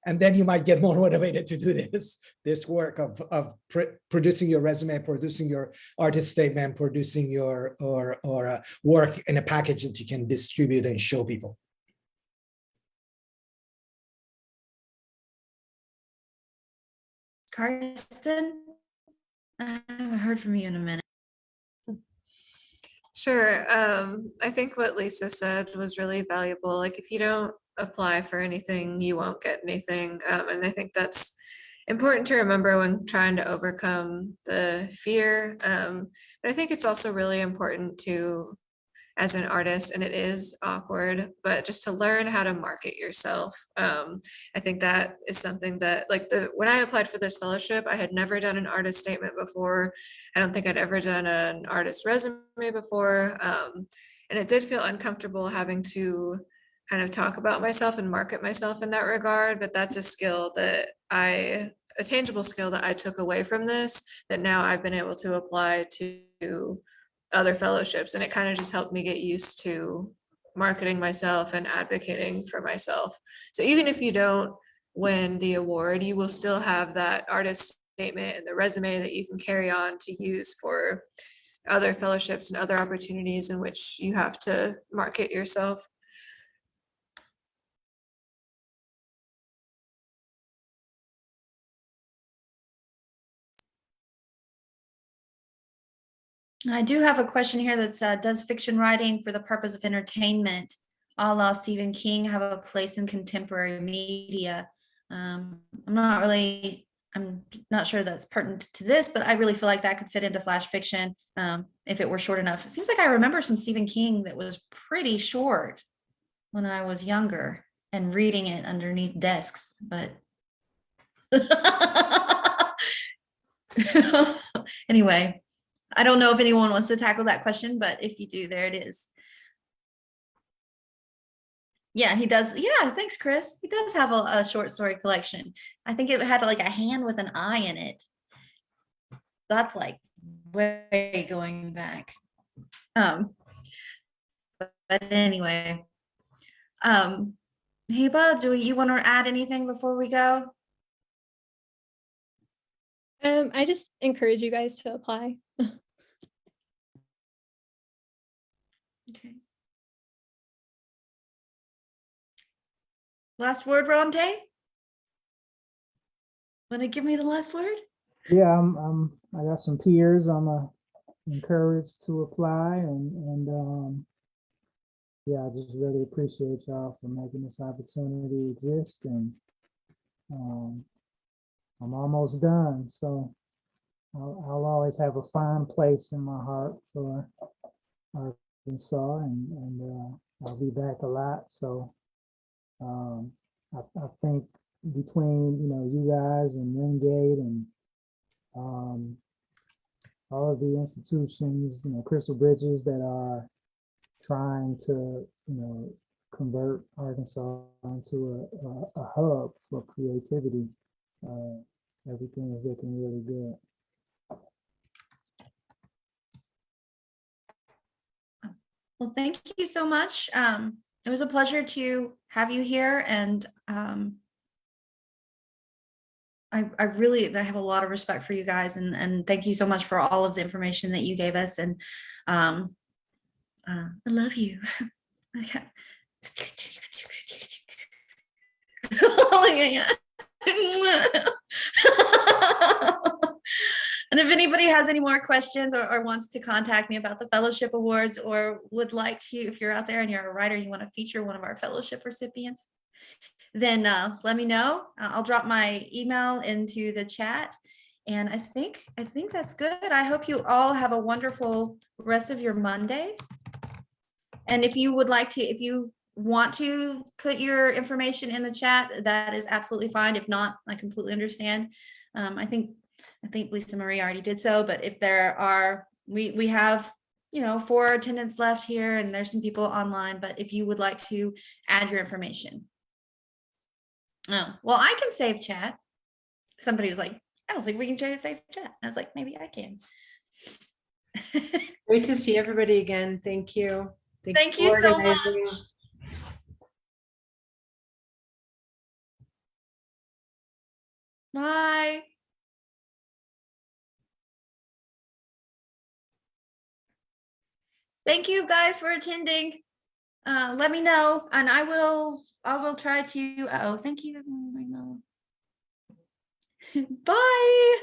And then you might get more motivated to do this work of producing your resume, producing your artist statement, producing your work in a package that you can distribute and show people. Karsten, I haven't heard from you in a minute. Sure. I think what Lisa said was really valuable. Like if you don't apply for anything, you won't get anything. And I think that's important to remember when trying to overcome the fear. But I think it's also really important to, as an artist, and it is awkward, but just to learn how to market yourself. I think that is something that, like, when I applied for this fellowship, I had never done an artist statement before. I don't think I'd ever done an artist resume before. And it did feel uncomfortable having to kind of talk about myself and market myself in that regard, but that's a skill that a tangible skill that I took away from this, that now I've been able to apply to other fellowships. And it kind of just helped me get used to marketing myself and advocating for myself. So even if you don't win the award, you will still have that artist statement and the resume that you can carry on to use for other fellowships and other opportunities in which you have to market yourself. I do have a question here that said, does fiction writing for the purpose of entertainment, a la Stephen King, have a place in contemporary media? I'm not sure that's pertinent to this, but I really feel like that could fit into flash fiction if it were short enough. It seems like I remember some Stephen King that was pretty short when I was younger and reading it underneath desks, but anyway. I don't know if anyone wants to tackle that question, but if you do, there it is. Yeah, he does. Yeah, thanks, Chris. He does have a short story collection. I think it had like a hand with an eye in it. That's like way going back. But anyway, Hiba, do you want to add anything before we go? I just encourage you guys to apply. Okay. Last word, Ron Tay? Want to give me the last word? Yeah, I got some peers. I'm encouraged to apply, and yeah, I just really appreciate y'all for making this opportunity exist, and I'm almost done, so I'll always have a fine place in my heart for Arkansas, and I'll be back a lot. So I think between you guys and Windgate and all of the institutions, Crystal Bridges that are trying to convert Arkansas into a hub for creativity, everything is looking really good. Well, thank you so much. It was a pleasure to have you here, and I really have a lot of respect for you guys, and thank you so much for all of the information that you gave us, and I love you. Okay. And if anybody has any more questions or wants to contact me about the fellowship awards, or would like to, if you're out there and you're a writer, you want to feature one of our fellowship recipients, then let me know. I'll drop my email into the chat. And I think that's good. I hope you all have a wonderful rest of your Monday. And if you would like to, if you want to put your information in the chat, that is absolutely fine. If not, I completely understand. I think Lisa Marie already did so, but if there are, we have 4 attendants left here, and there's some people online, but if you would like to add your information. Oh, well, I can save chat. Somebody was like, I don't think we can save chat. I was like, maybe I can. Great to see everybody again. Thank you. Thank you for so organizing. much. Bye. Thank you guys for attending. Let me know, and I will try to. Oh, thank you. Bye.